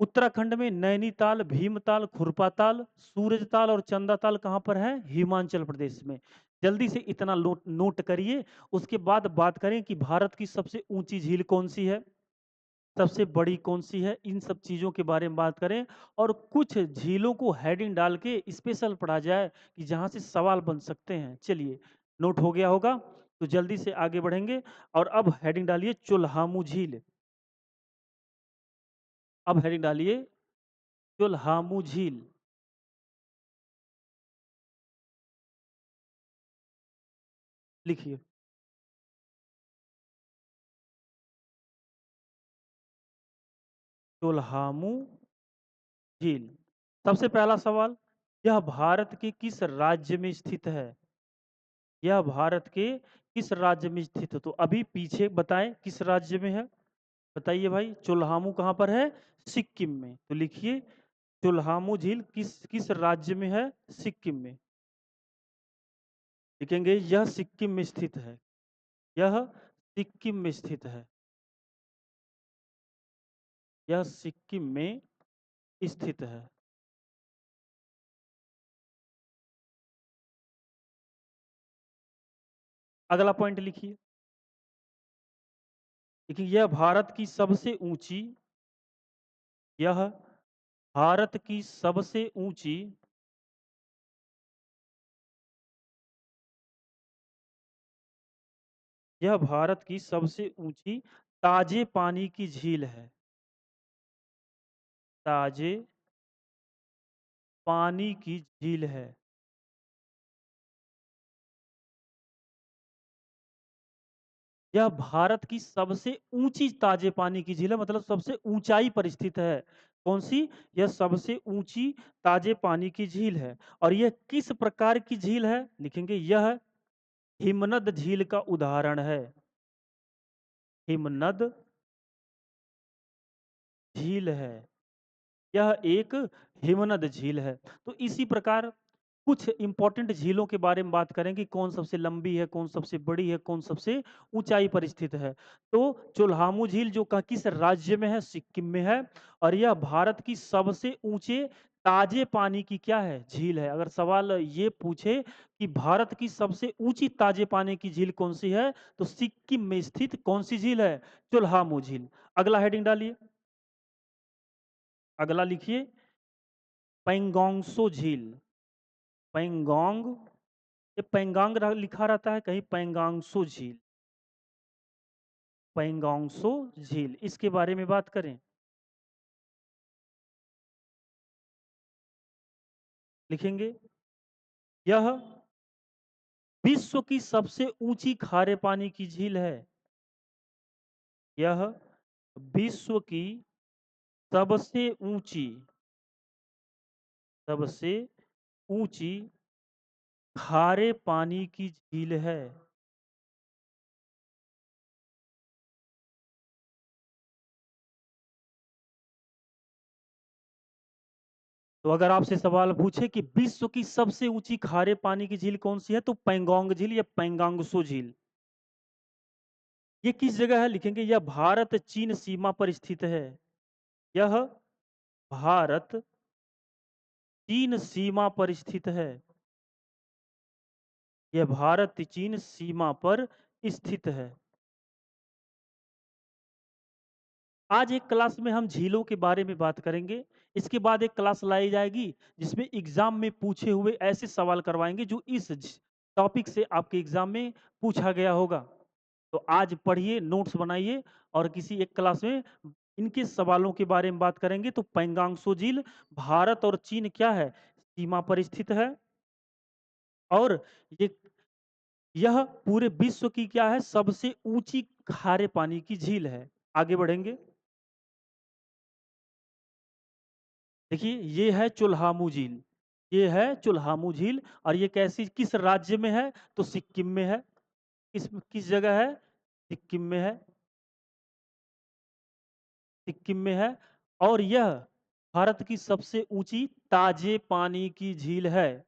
उत्तराखंड में नैनीताल, भीमताल, खुरपाताल, सूरजताल और चंदाताल कहाँ पर है? हिमाचल प्रदेश में। जल्दी से इतना नोट करिए। उसके बाद बात करें कि भारत की सबसे ऊंची झील कौन सी है, सबसे बड़ी कौन सी है, इन सब चीज़ों के बारे में बात करें। और कुछ झीलों को हेडिंग डाल के स्पेशल पढ़ा जाए कि जहाँ से सवाल बन सकते हैं। चलिए, नोट हो गया होगा तो जल्दी से आगे बढ़ेंगे। और अब हेडिंग डालिए चुल्हामू झील। अब हेडिंग डालिए चुल्हामू झील। लिखिए। चोल्हामू झील। सबसे पहला सवाल, यह भारत के किस राज्य में स्थित है? यह भारत के किस राज्य में स्थित है? तो अभी पीछे बताएं किस राज्य में है? बताइए भाई। चोल्हामू कहाँ पर है? सिक्किम में। तो लिखिए चोल्हामू झील किस किस राज्य में है? सिक्किम में। लिखेंगे यह सिक्किम में स्थित है। यह सिक्किम में स्थित है। यह सिक्किम में स्थित है। अगला पॉइंट लिखिए। देखिए यह भारत की सबसे ऊँची यह भारत की सबसे ऊँची ताज़े पानी की झील है। ताज़े पानी की झील है। यह भारत की सबसे ऊँची ताज़े पानी की झील है, मतलब सबसे ऊँचाई पर स्थित है। कौन-सी? यह सबसे ऊँची ताज़े पानी की झील है। और यह किस प्रकार की झील है? लिखेंगे यह हिमनद झील का उदाहरण है। हिमनद झील है। यह एक हिमनद झील है। तो इसी प्रकार कुछ इम्पोर्टेंट झीलों के बारे में बात करेंगे, कौन सबसे लंबी है, कौन सबसे बड़ी है, कौन सबसे ऊंचाई पर स्थित है। तो चोल्हामू झील जो किस राज्य में है? सिक्किम में है। और यह भारत की सबसे ऊंचे ताजे पानी की क्या है? झील है। अगर सवाल ये पूछे कि भारत की सबसे ऊंची ताजे पानी की झील कौन सी है, तो सिक्किम में स्थित कौन सी झील है? चोल्हामू झील। अगला हेडिंग डालिए। अगला लिखिए पैंगोंगसो झील। पैंगोंग, ये पैंगांग लिखा रहता है, कहीं पैंगांगसो झील। पैंगोंगसो झील, इसके बारे में बात करें। लिखेंगे यह विश्व की सबसे ऊंची खारे पानी की झील है। यह विश्व की सबसे ऊंची सबसे ऊंची खारे पानी की झील है। तो अगर आपसे सवाल पूछे कि विश्व की सबसे ऊंची खारे पानी की झील कौन सी है, तो पैंगोंग झील या पैंगांगसो झील। ये किस जगह है? लिखेंगे यह भारत चीन सीमा पर स्थित है। यह भारत चीन सीमा पर स्थित है। यह भारत चीन सीमा पर स्थित है। आज एक क्लास में हम झीलों के बारे में बात करेंगे। इसके बाद एक क्लास लाई जाएगी जिसमें एग्जाम में पूछे हुए ऐसे सवाल करवाएंगे जो इस टॉपिक से आपके एग्जाम में पूछा गया होगा। तो आज पढ़िए, नोट्स बनाइए, और किसी एक क्लास में इनके सवालों के बारे में बात करेंगे। तो पैंगांगसो झील भारत और चीन क्या है? सीमा पर स्थित है। और ये यह पूरे विश्व की क्या है? सबसे ऊंची खारे पानी की झील है। आगे बढ़ेंगे। देखिए ये है चोल्हामू झील। ये है चोल्हामू झील, और ये कैसी किस राज्य में है? तो सिक्किम में है। किस जगह है? सिक्किम में है। सिक्किम में है। और यह भारत की सबसे ऊंची ताजे पानी की झील है।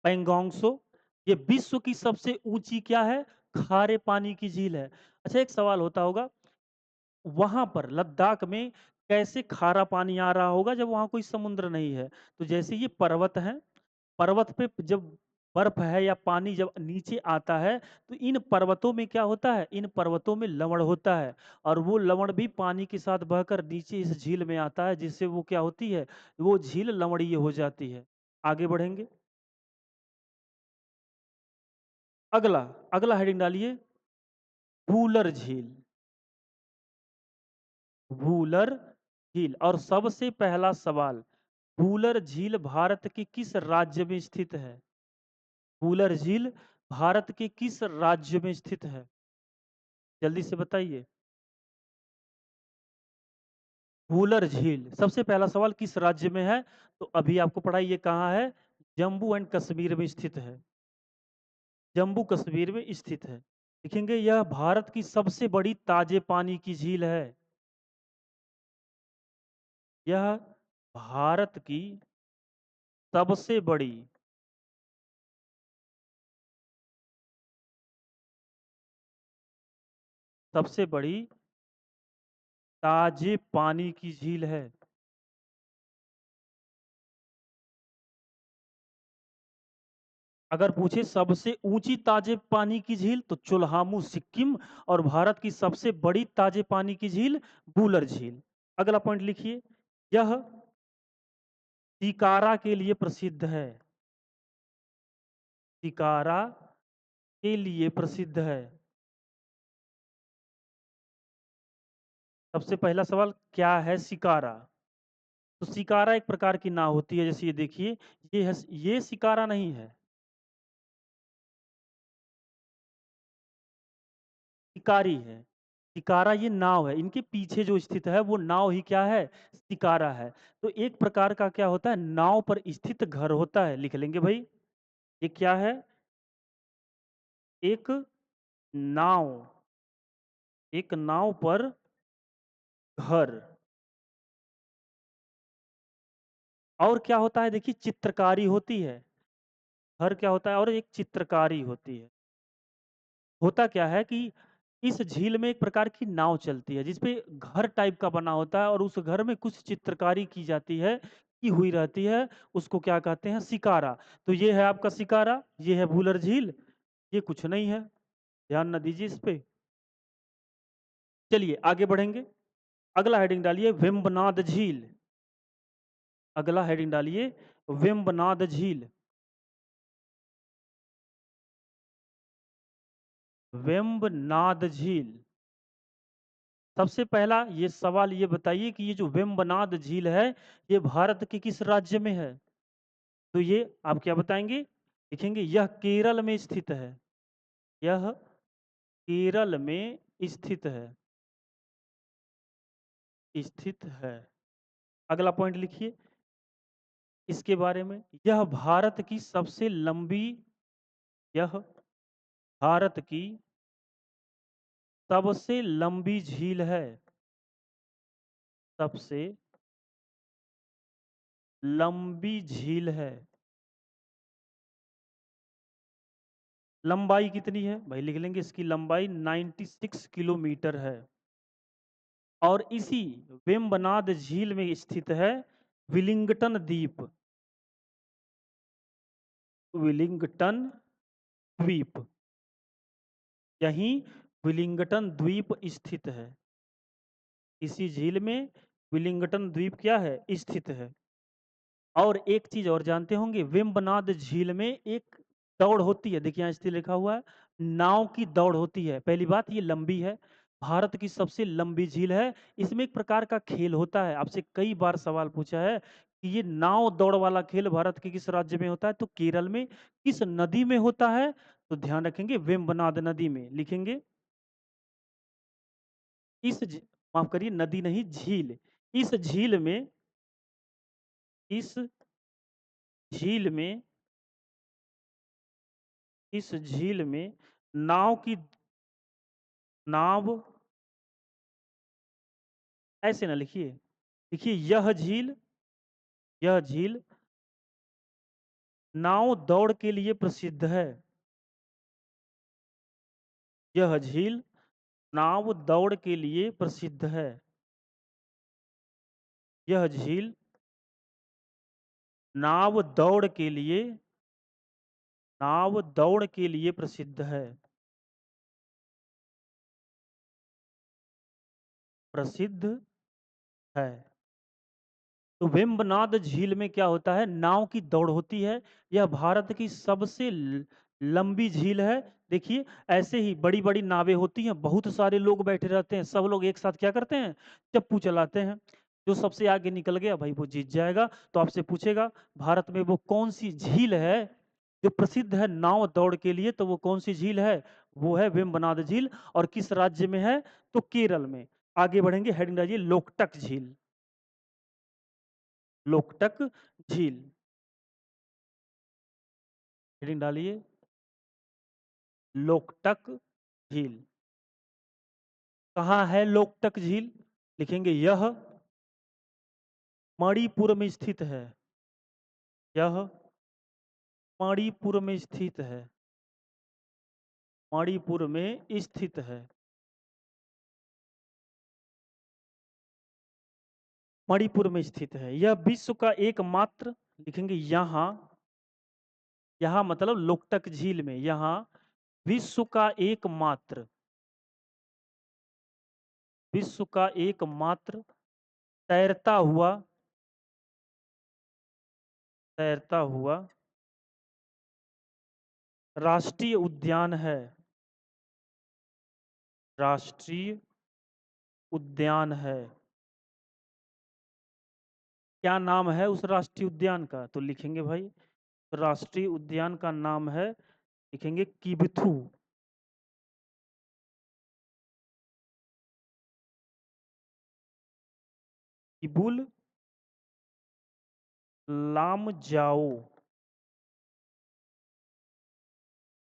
पैंगोंगसो। ये विश्व की सबसे ऊंची क्या है? खारे पानी की झील है। अच्छा, एक सवाल होता होगा, वहां पर लद्दाख में कैसे खारा पानी आ रहा होगा जब वहां कोई समुद्र नहीं है? तो जैसे ये पर्वत है, पर्वत पे जब बर्फ है या पानी जब नीचे आता है, तो इन पर्वतों में क्या होता है? इन पर्वतों में लवण होता है। और वो लवण भी पानी के साथ बहकर नीचे इस झील में आता है, जिससे वो क्या होती है? वो झील लवणीय हो जाती है। आगे बढ़ेंगे। अगला अगला हेडिंग डालिए वूलर झील। वूलर झील। और सबसे पहला सवाल, वूलर झील भारत के किस राज्य में स्थित है? वूलर झील भारत के किस राज्य में स्थित है? जल्दी से बताइए। वूलर झील, सबसे पहला सवाल किस राज्य में है? तो अभी आपको पढ़ा, ये कहाँ है? जम्मू एंड कश्मीर में स्थित है। जम्मू कश्मीर में स्थित है। लिखेंगे यह भारत की सबसे बड़ी ताजे पानी की झील है। यह भारत की सबसे बड़ी सबसे बड़ी ताजे पानी की झील है। अगर पूछे सबसे ऊंची ताजे पानी की झील तो चुल्हामू सिक्किम और भारत की सबसे बड़ी ताजे पानी की झील बूलर झील। अगला पॉइंट लिखिए, यह शिकारा के लिए प्रसिद्ध है। शिकारा के लिए प्रसिद्ध है। सबसे पहला सवाल, क्या है शिकारा? तो शिकारा एक प्रकार की नाव होती है, जैसे ये देखिए, ये शिकारा नहीं है, शिकारी है। शिकारा ये नाव है, इनके पीछे जो स्थित है वो नाव ही क्या है, शिकारा है। तो एक प्रकार का क्या होता है, नाव पर स्थित घर होता है। लिख लेंगे भाई, ये क्या है, एक नाव, एक नाव पर घर। और क्या होता है, देखिए चित्रकारी होती है। घर क्या होता है, और एक चित्रकारी होती है। होता क्या है कि इस झील में एक प्रकार की नाव चलती है जिसपे घर टाइप का बना होता है और उस घर में कुछ चित्रकारी की जाती है, की हुई रहती है, उसको क्या कहते हैं, शिकारा। तो ये है आपका शिकारा, ये है भूलर झील, ये कुछ नहीं है, ध्यान न दीजिए इस पे। चलिए आगे बढ़ेंगे, अगला हेडिंग डालिए वेम्बनाद झील। अगला हेडिंग डालिए वेम्बनाद झील। वेम्बनाद झील। सबसे पहला ये सवाल ये बताइए कि ये जो वेम्बनाद झील है, ये भारत के किस राज्य में है? तो ये आप क्या बताएंगे, लिखेंगे यह केरल में स्थित है। यह केरल में स्थित है, स्थित है। अगला पॉइंट लिखिए इसके बारे में, यह भारत की सबसे लंबी, यह भारत की सबसे लंबी झील है। सबसे लंबी झील है। लंबाई कितनी है भाई, लिख लेंगे इसकी लंबाई 96 किलोमीटर है। और इसी वेम्बनाद झील में स्थित है विलिंगटन द्वीप। विलिंगटन द्वीप, यहीं विलिंगटन द्वीप स्थित है। इसी झील में विलिंगटन द्वीप क्या है, स्थित है। और एक चीज और जानते होंगे, वेम्बनाद झील में एक दौड़ होती है, देखिए यहाँ स्थित लिखा हुआ है, नाव की दौड़ होती है। पहली बात, ये लंबी है, भारत की सबसे लंबी झील है। इसमें एक प्रकार का खेल होता है, आपसे कई बार सवाल पूछा है कि ये नाव दौड़ वाला खेल भारत के किस राज्य में होता है, तो केरल में। किस नदी में होता है, तो ध्यान रखेंगे वेम्बनाद नदी में। लिखेंगे इस माफ करिए, नदी नहीं, झील। इस झील में, इस झील में, इस झील में नाव की, नाव ऐसे ना लिखिए, देखिए यह झील, यह झील नाव दौड़ के लिए प्रसिद्ध है। यह झील नाव दौड़ के लिए प्रसिद्ध है। यह झील नाव दौड़ के लिए, नाव दौड़ के लिए प्रसिद्ध है। प्रसिद्ध है। तो वेम्बनाद झील में क्या होता है, नाव की दौड़ होती है। यह भारत की सबसे लंबी झील है। देखिए ऐसे ही बड़ी बड़ी नावें होती हैं, बहुत सारे लोग बैठे रहते हैं, सब लोग एक साथ क्या करते हैं, चप्पू चलाते हैं। जो सबसे आगे निकल गया भाई वो जीत जाएगा। तो आपसे पूछेगा भारत में वो कौन सी झील है जो प्रसिद्ध है नाव दौड़ के लिए, तो वो कौन सी झील है, वो है वेम्बनाद झील। और किस राज्य में है, तो केरल में। आगे बढ़ेंगे, हेडिंग डालिए लोकटक झील। लोकटक झील, हेडिंग डालिए लोकटक झील। कहाँ है लोकटक झील, लिखेंगे यह मणिपुर में स्थित है। यह मणिपुर में स्थित है। मणिपुर में स्थित है। मणिपुर में स्थित है। यह विश्व का एकमात्र, लिखेंगे यहाँ यहाँ मतलब लोकटक झील में, यहाँ एकमात्र विश्व का एकमात्र तैरता हुआ तैरता हुआ राष्ट्रीय उद्यान है। राष्ट्रीय उद्यान है। क्या नाम है उस राष्ट्रीय उद्यान का? तो लिखेंगे भाई, राष्ट्रीय उद्यान का नाम है, लिखेंगे किबथू। किबुल लामजाओ।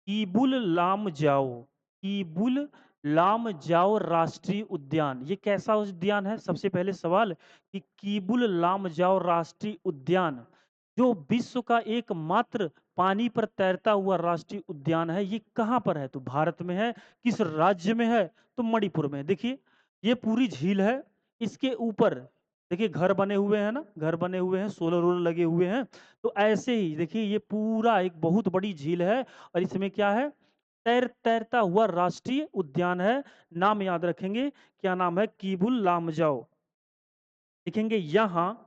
कीबुल लामजाओ। कीबुल लामजाओ राष्ट्रीय उद्यान। ये कैसा उद्यान है? सबसे पहले सवाल कि कीबुल लामजाओ राष्ट्रीय उद्यान जो विश्व का एकमात्र पानी पर तैरता हुआ राष्ट्रीय उद्यान है, ये कहाँ पर है? तो भारत में है। किस राज्य में है? तो मणिपुर में। देखिए ये पूरी झील है, इसके ऊपर देखिए घर बने हुए हैं ना, घर बने हुए हैं, सोलर वोलर लगे हुए हैं। तो ऐसे ही देखिए ये पूरा एक बहुत बड़ी झील है और इसमें क्या है? तैरता हुआ राष्ट्रीय उद्यान है। नाम याद रखेंगे, क्या नाम है? कीबुल लामजाओ। लिखेंगे यहाँ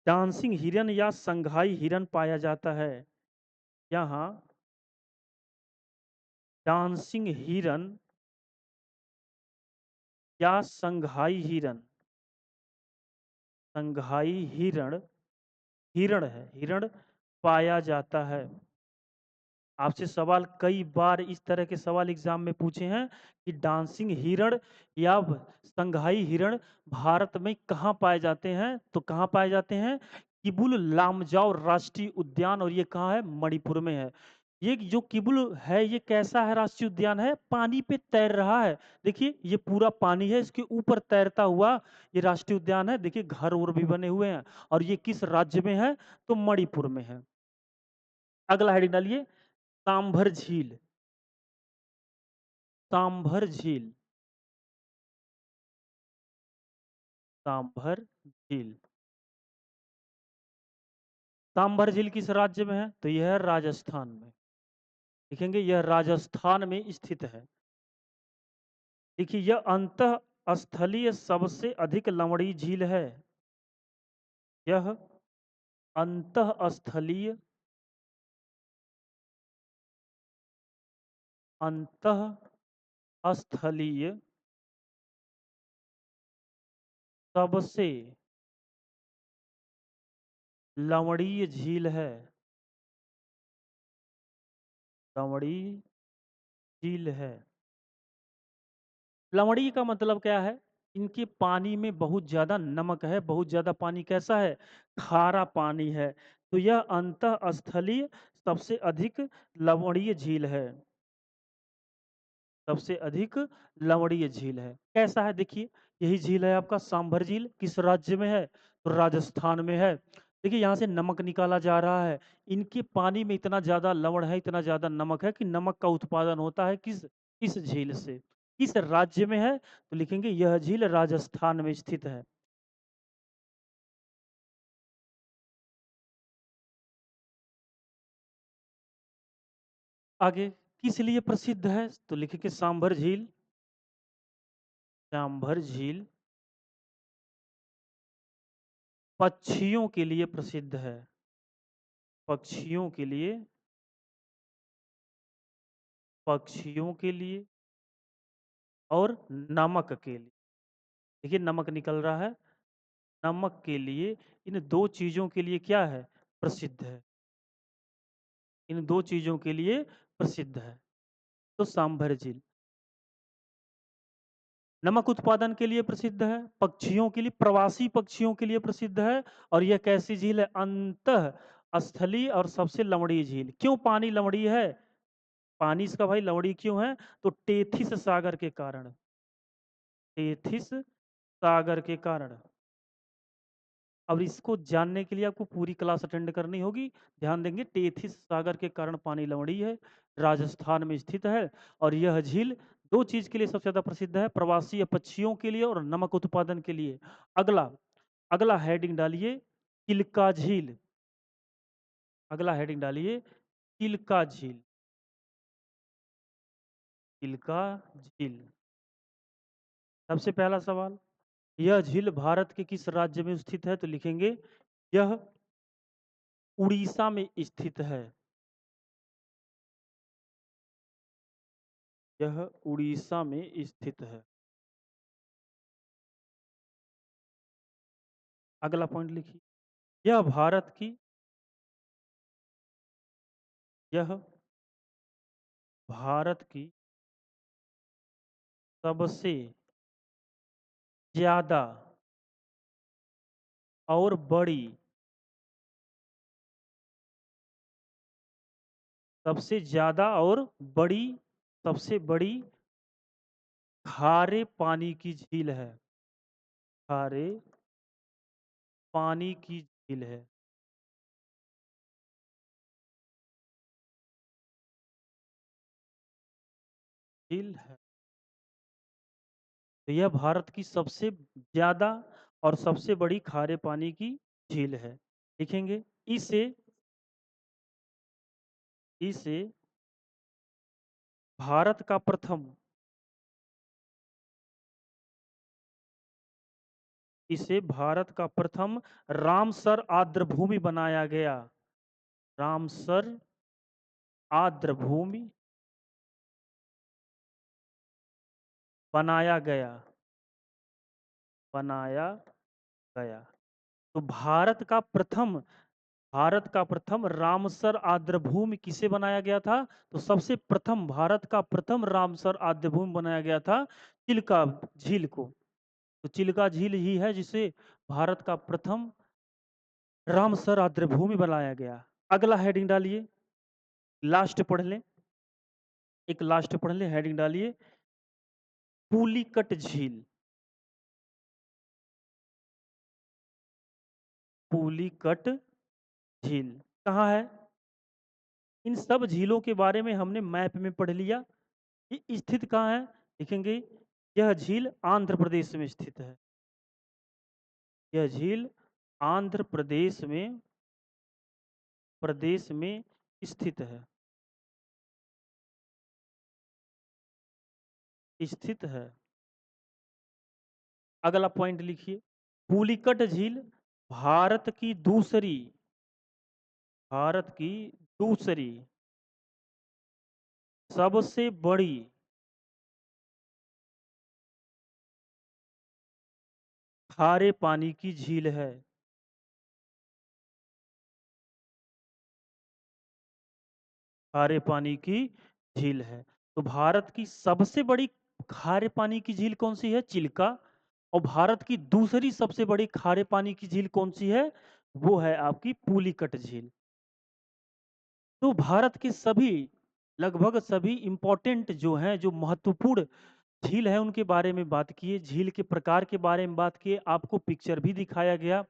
डांसिंग हिरन या संघाई हिरन पाया जाता है। यहाँ डांसिंग हिरन या संघाई हिरन, संघाई हिरण, हिरण है, हिरण पाया जाता है। आपसे सवाल कई बार इस तरह के सवाल एग्जाम में पूछे हैं कि डांसिंग हिरण या संघाई हिरण भारत में कहाँ पाए जाते हैं? तो कहाँ पाए जाते हैं? किबुल लामजाओ राष्ट्रीय उद्यान, और ये कहाँ है? मणिपुर में है। ये जो किबुल है ये कैसा है? राष्ट्रीय उद्यान है, पानी पे तैर रहा है। देखिए ये पूरा पानी है, इसके ऊपर तैरता हुआ ये राष्ट्रीय उद्यान है। देखिए घर और भी बने हुए हैं, और ये किस राज्य में है? तो मणिपुर में है। अगला हेडिंग डालिए, सांभर झील। सांभर झील। सांभर झील। सांभर झील किस राज्य में है? तो यह है राजस्थान में। लिखेंगे यह राजस्थान में स्थित है। देखिए यह अंतः स्थलीय सबसे अधिक लवणीय झील है। यह अंतः स्थलीय अंतः स्थलीय सबसे लवणीय झील है। लवणीय झील है। लवणीय का मतलब क्या है? इनके पानी में बहुत ज्यादा नमक है, बहुत ज्यादा पानी कैसा है? खारा पानी है। तो यह अंतः स्थलीय सबसे अधिक लवणीय झील है। सबसे अधिक लवणीय झील है। कैसा है? देखिए यही झील है आपका सांभर झील। किस राज्य में है? तो राजस्थान में है। देखिए यहाँ से नमक निकाला जा रहा है। इनके पानी में इतना ज्यादा लवण है, इतना ज्यादा नमक है कि नमक का उत्पादन होता है किस झील से? किस राज्य में है? तो लिखेंगे यह झील राजस्थान में स्थित है। आगे किस लिए प्रसिद्ध है? तो लिखेंगे सांभर झील। सांभर झील पक्षियों के लिए प्रसिद्ध है। पक्षियों के लिए, पक्षियों के लिए और नमक के लिए। देखिए नमक निकल रहा है, नमक के लिए, इन दो चीजों के लिए क्या है? प्रसिद्ध है। इन दो चीजों के लिए प्रसिद्ध है। तो सांभर झील नमक उत्पादन के लिए प्रसिद्ध है, पक्षियों के लिए, प्रवासी पक्षियों के लिए प्रसिद्ध है। और यह कैसी झील है? अंतः स्थलीय और सबसे लवणीय झील। क्यों पानी लवणीय है? पानी इसका भाई लवणीय क्यों है? तो टेथिस सागर के कारण। टेथिस सागर के कारण। अब इसको जानने के लिए आपको पूरी क्लास अटेंड करनी होगी। ध्यान देंगे, टेथिस सागर के कारण पानी लवणीय है, राजस्थान में स्थित है। और यह झील दो चीज के लिए सबसे ज्यादा प्रसिद्ध है, प्रवासी पक्षियों के लिए और नमक उत्पादन के लिए। अगला अगला हेडिंग डालिए, चिल्का झील। अगला हेडिंग डालिए, चिल्का झील। चिल्का झील। सबसे पहला सवाल, यह झील भारत के किस राज्य में स्थित है? तो लिखेंगे यह उड़ीसा में स्थित है। यह उड़ीसा में स्थित है। अगला पॉइंट लिखिए, यह भारत की यह भारत की सबसे ज्यादा और बड़ी सबसे ज्यादा और बड़ी सबसे बड़ी खारे पानी की झील है। खारे पानी की झील है। झील है। तो यह भारत की सबसे ज्यादा और सबसे बड़ी खारे पानी की झील है। लिखेंगे इसे इसे भारत का प्रथम इसे भारत का प्रथम रामसर आर्द्रभूमि बनाया गया। रामसर आर्द्रभूमि बनाया गया। बनाया गया। तो भारत का प्रथम रामसर आर्द्रभूमि किसे बनाया गया था? तो सबसे प्रथम भारत का प्रथम रामसर आर्द्रभूमि बनाया गया था चिल्का झील को। तो चिल्का झील ही है जिसे भारत का प्रथम रामसर आर्द्रभूमि बनाया गया। अगला हेडिंग डालिए, लास्ट पढ़ लें, एक लास्ट पढ़ लें, हेडिंग डालिए, पुलिकट झील। पुलिकट झील कहाँ है? इन सब झीलों के बारे में हमने मैप में पढ़ लिया। ये स्थित कहाँ है? लिखेंगे यह झील आंध्र प्रदेश में स्थित है। यह झील आंध्र प्रदेश में स्थित है। स्थित है। अगला पॉइंट लिखिए, पुलिकट झील भारत की दूसरी सबसे बड़ी खारे पानी की झील है। खारे पानी की झील है। तो भारत की सबसे बड़ी खारे पानी की झील कौन सी है? चिल्का। और भारत की दूसरी सबसे बड़ी खारे पानी की झील कौन सी है? वो है आपकी पुलिकट झील। तो भारत के सभी, लगभग सभी इंपॉर्टेंट जो हैं, जो महत्वपूर्ण झील है, उनके बारे में बात किए, झील के प्रकार के बारे में बात किए, आपको पिक्चर भी दिखाया गया।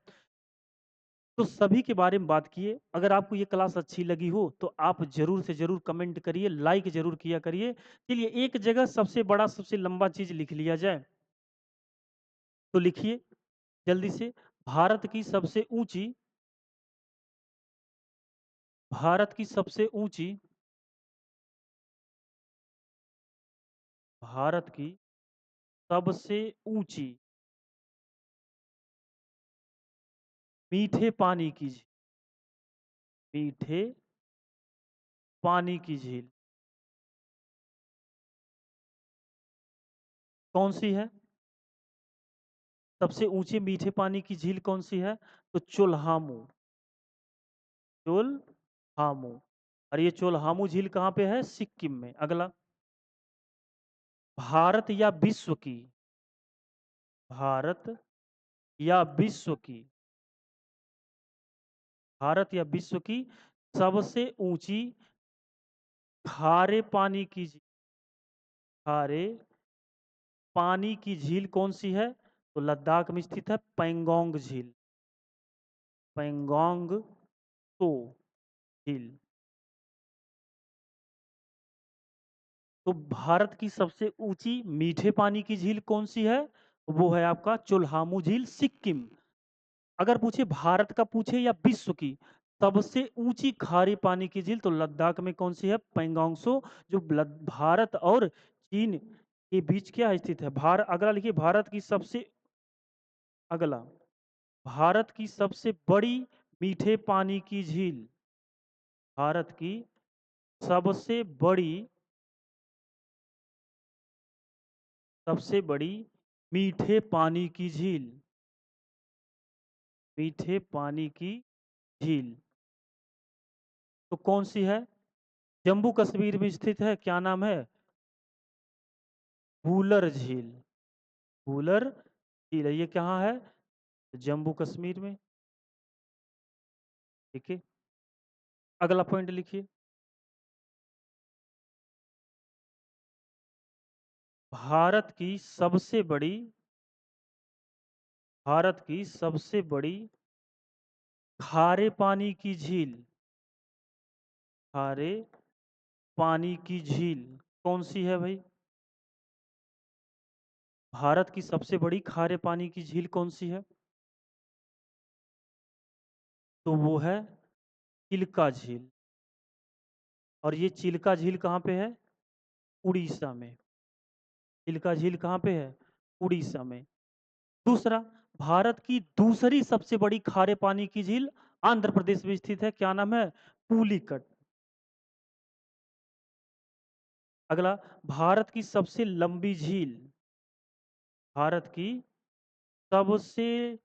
तो सभी के बारे में बात किए। अगर आपको ये क्लास अच्छी लगी हो तो आप जरूर से जरूर कमेंट करिए, लाइक जरूर किया करिए। चलिए एक जगह सबसे बड़ा सबसे लंबा चीज लिख लिया जाए, तो लिखिए जल्दी से, भारत की सबसे ऊंची भारत की सबसे ऊंची भारत की सबसे ऊंची मीठे पानी की झील। मीठे पानी की झील कौन सी है? सबसे ऊंची मीठे पानी की झील कौन सी है? तो चोल्हामू। चोल्हामू। और ये चोल्हामू झील कहाँ पे है? सिक्किम में। अगला, भारत या विश्व की भारत या विश्व की भारत या विश्व की सबसे ऊंची खारे पानी की झील। खारे पानी की झील कौन सी है? तो लद्दाख में स्थित है पैंगोंग झील। पैंगोंग तो झील। तो भारत की सबसे ऊंची मीठे पानी की झील कौन सी है? वो है आपका चोल्हामू झील, सिक्किम। अगर पूछे भारत का पूछे या विश्व की, सबसे ऊँची खारे पानी की झील तो लद्दाख में कौन-सी है? पैंगोंग त्सो जो भारत और चीन के बीच क्या स्थित है? अगला लिखिए अगला, भारत की सबसे बड़ी मीठे पानी की झील। भारत की सबसे बड़ी सबसे बड़ी मीठे पानी की झील। मीठे पानी की झील तो कौन-सी है? जम्मू कश्मीर में स्थित है, क्या नाम है? वुलर झील। वुलर झील है, ये कहाँ है? जम्मू कश्मीर में। ठीक है, अगला पॉइंट लिखिए। भारत की सबसे बड़ी भारत की सबसे बड़ी खारे पानी की झील। खारे पानी की झील कौन सी है भाई? भारत की सबसे बड़ी खारे पानी की झील कौन सी है? तो वो है चिल्का झील। और ये चिल्का झील कहाँ पे है? उड़ीसा में। चिल्का झील कहाँ पे है? उड़ीसा में। दूसरा, भारत की दूसरी सबसे बड़ी खारे पानी की झील आंध्र प्रदेश में स्थित है, क्या नाम है? पुलिकट। अगला, भारत की सबसे लंबी झील। भारत की सबसे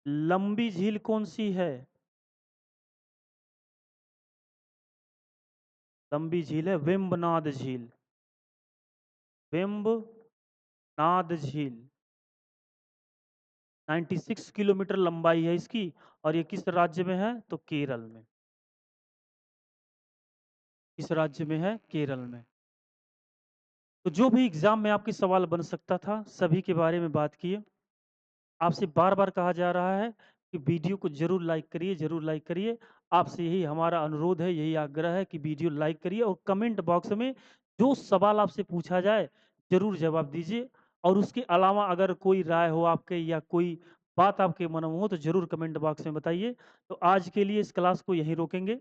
लंबी झील कौन सी है? लंबी झील है वेम्बनाड झील। वेम्बनाड झील 96 किलोमीटर लंबाई है इसकी। और ये किस राज्य में है? तो केरल में। किस राज्य में है? केरल में। तो जो भी एग्जाम में आपके सवाल बन सकता था, सभी के बारे में बात किए। आपसे बार-बार कहा जा रहा है कि वीडियो को ज़रूर लाइक करिए, ज़रूर लाइक करिए। आपसे यही हमारा अनुरोध है, यही आग्रह है कि वीडियो लाइक करिए और कमेंट बॉक्स में जो सवाल आपसे पूछा जाए, ज़रूर जवाब दीजिए। और उसके अलावा अगर कोई राय हो आपके या कोई बात आपके मन में हो तो ज़रूर कमेंट बॉक्स में बताइए। तो आज के लिए इस क्लास को यहीं रोकेंगे।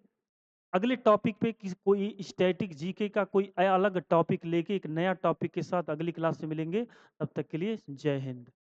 अगले टॉपिक पे कोई स्टैटिक जीके का कोई अलग टॉपिक लेके एक नया टॉपिक के साथ अगली क्लास में मिलेंगे। तब तक के लिए जय हिंद।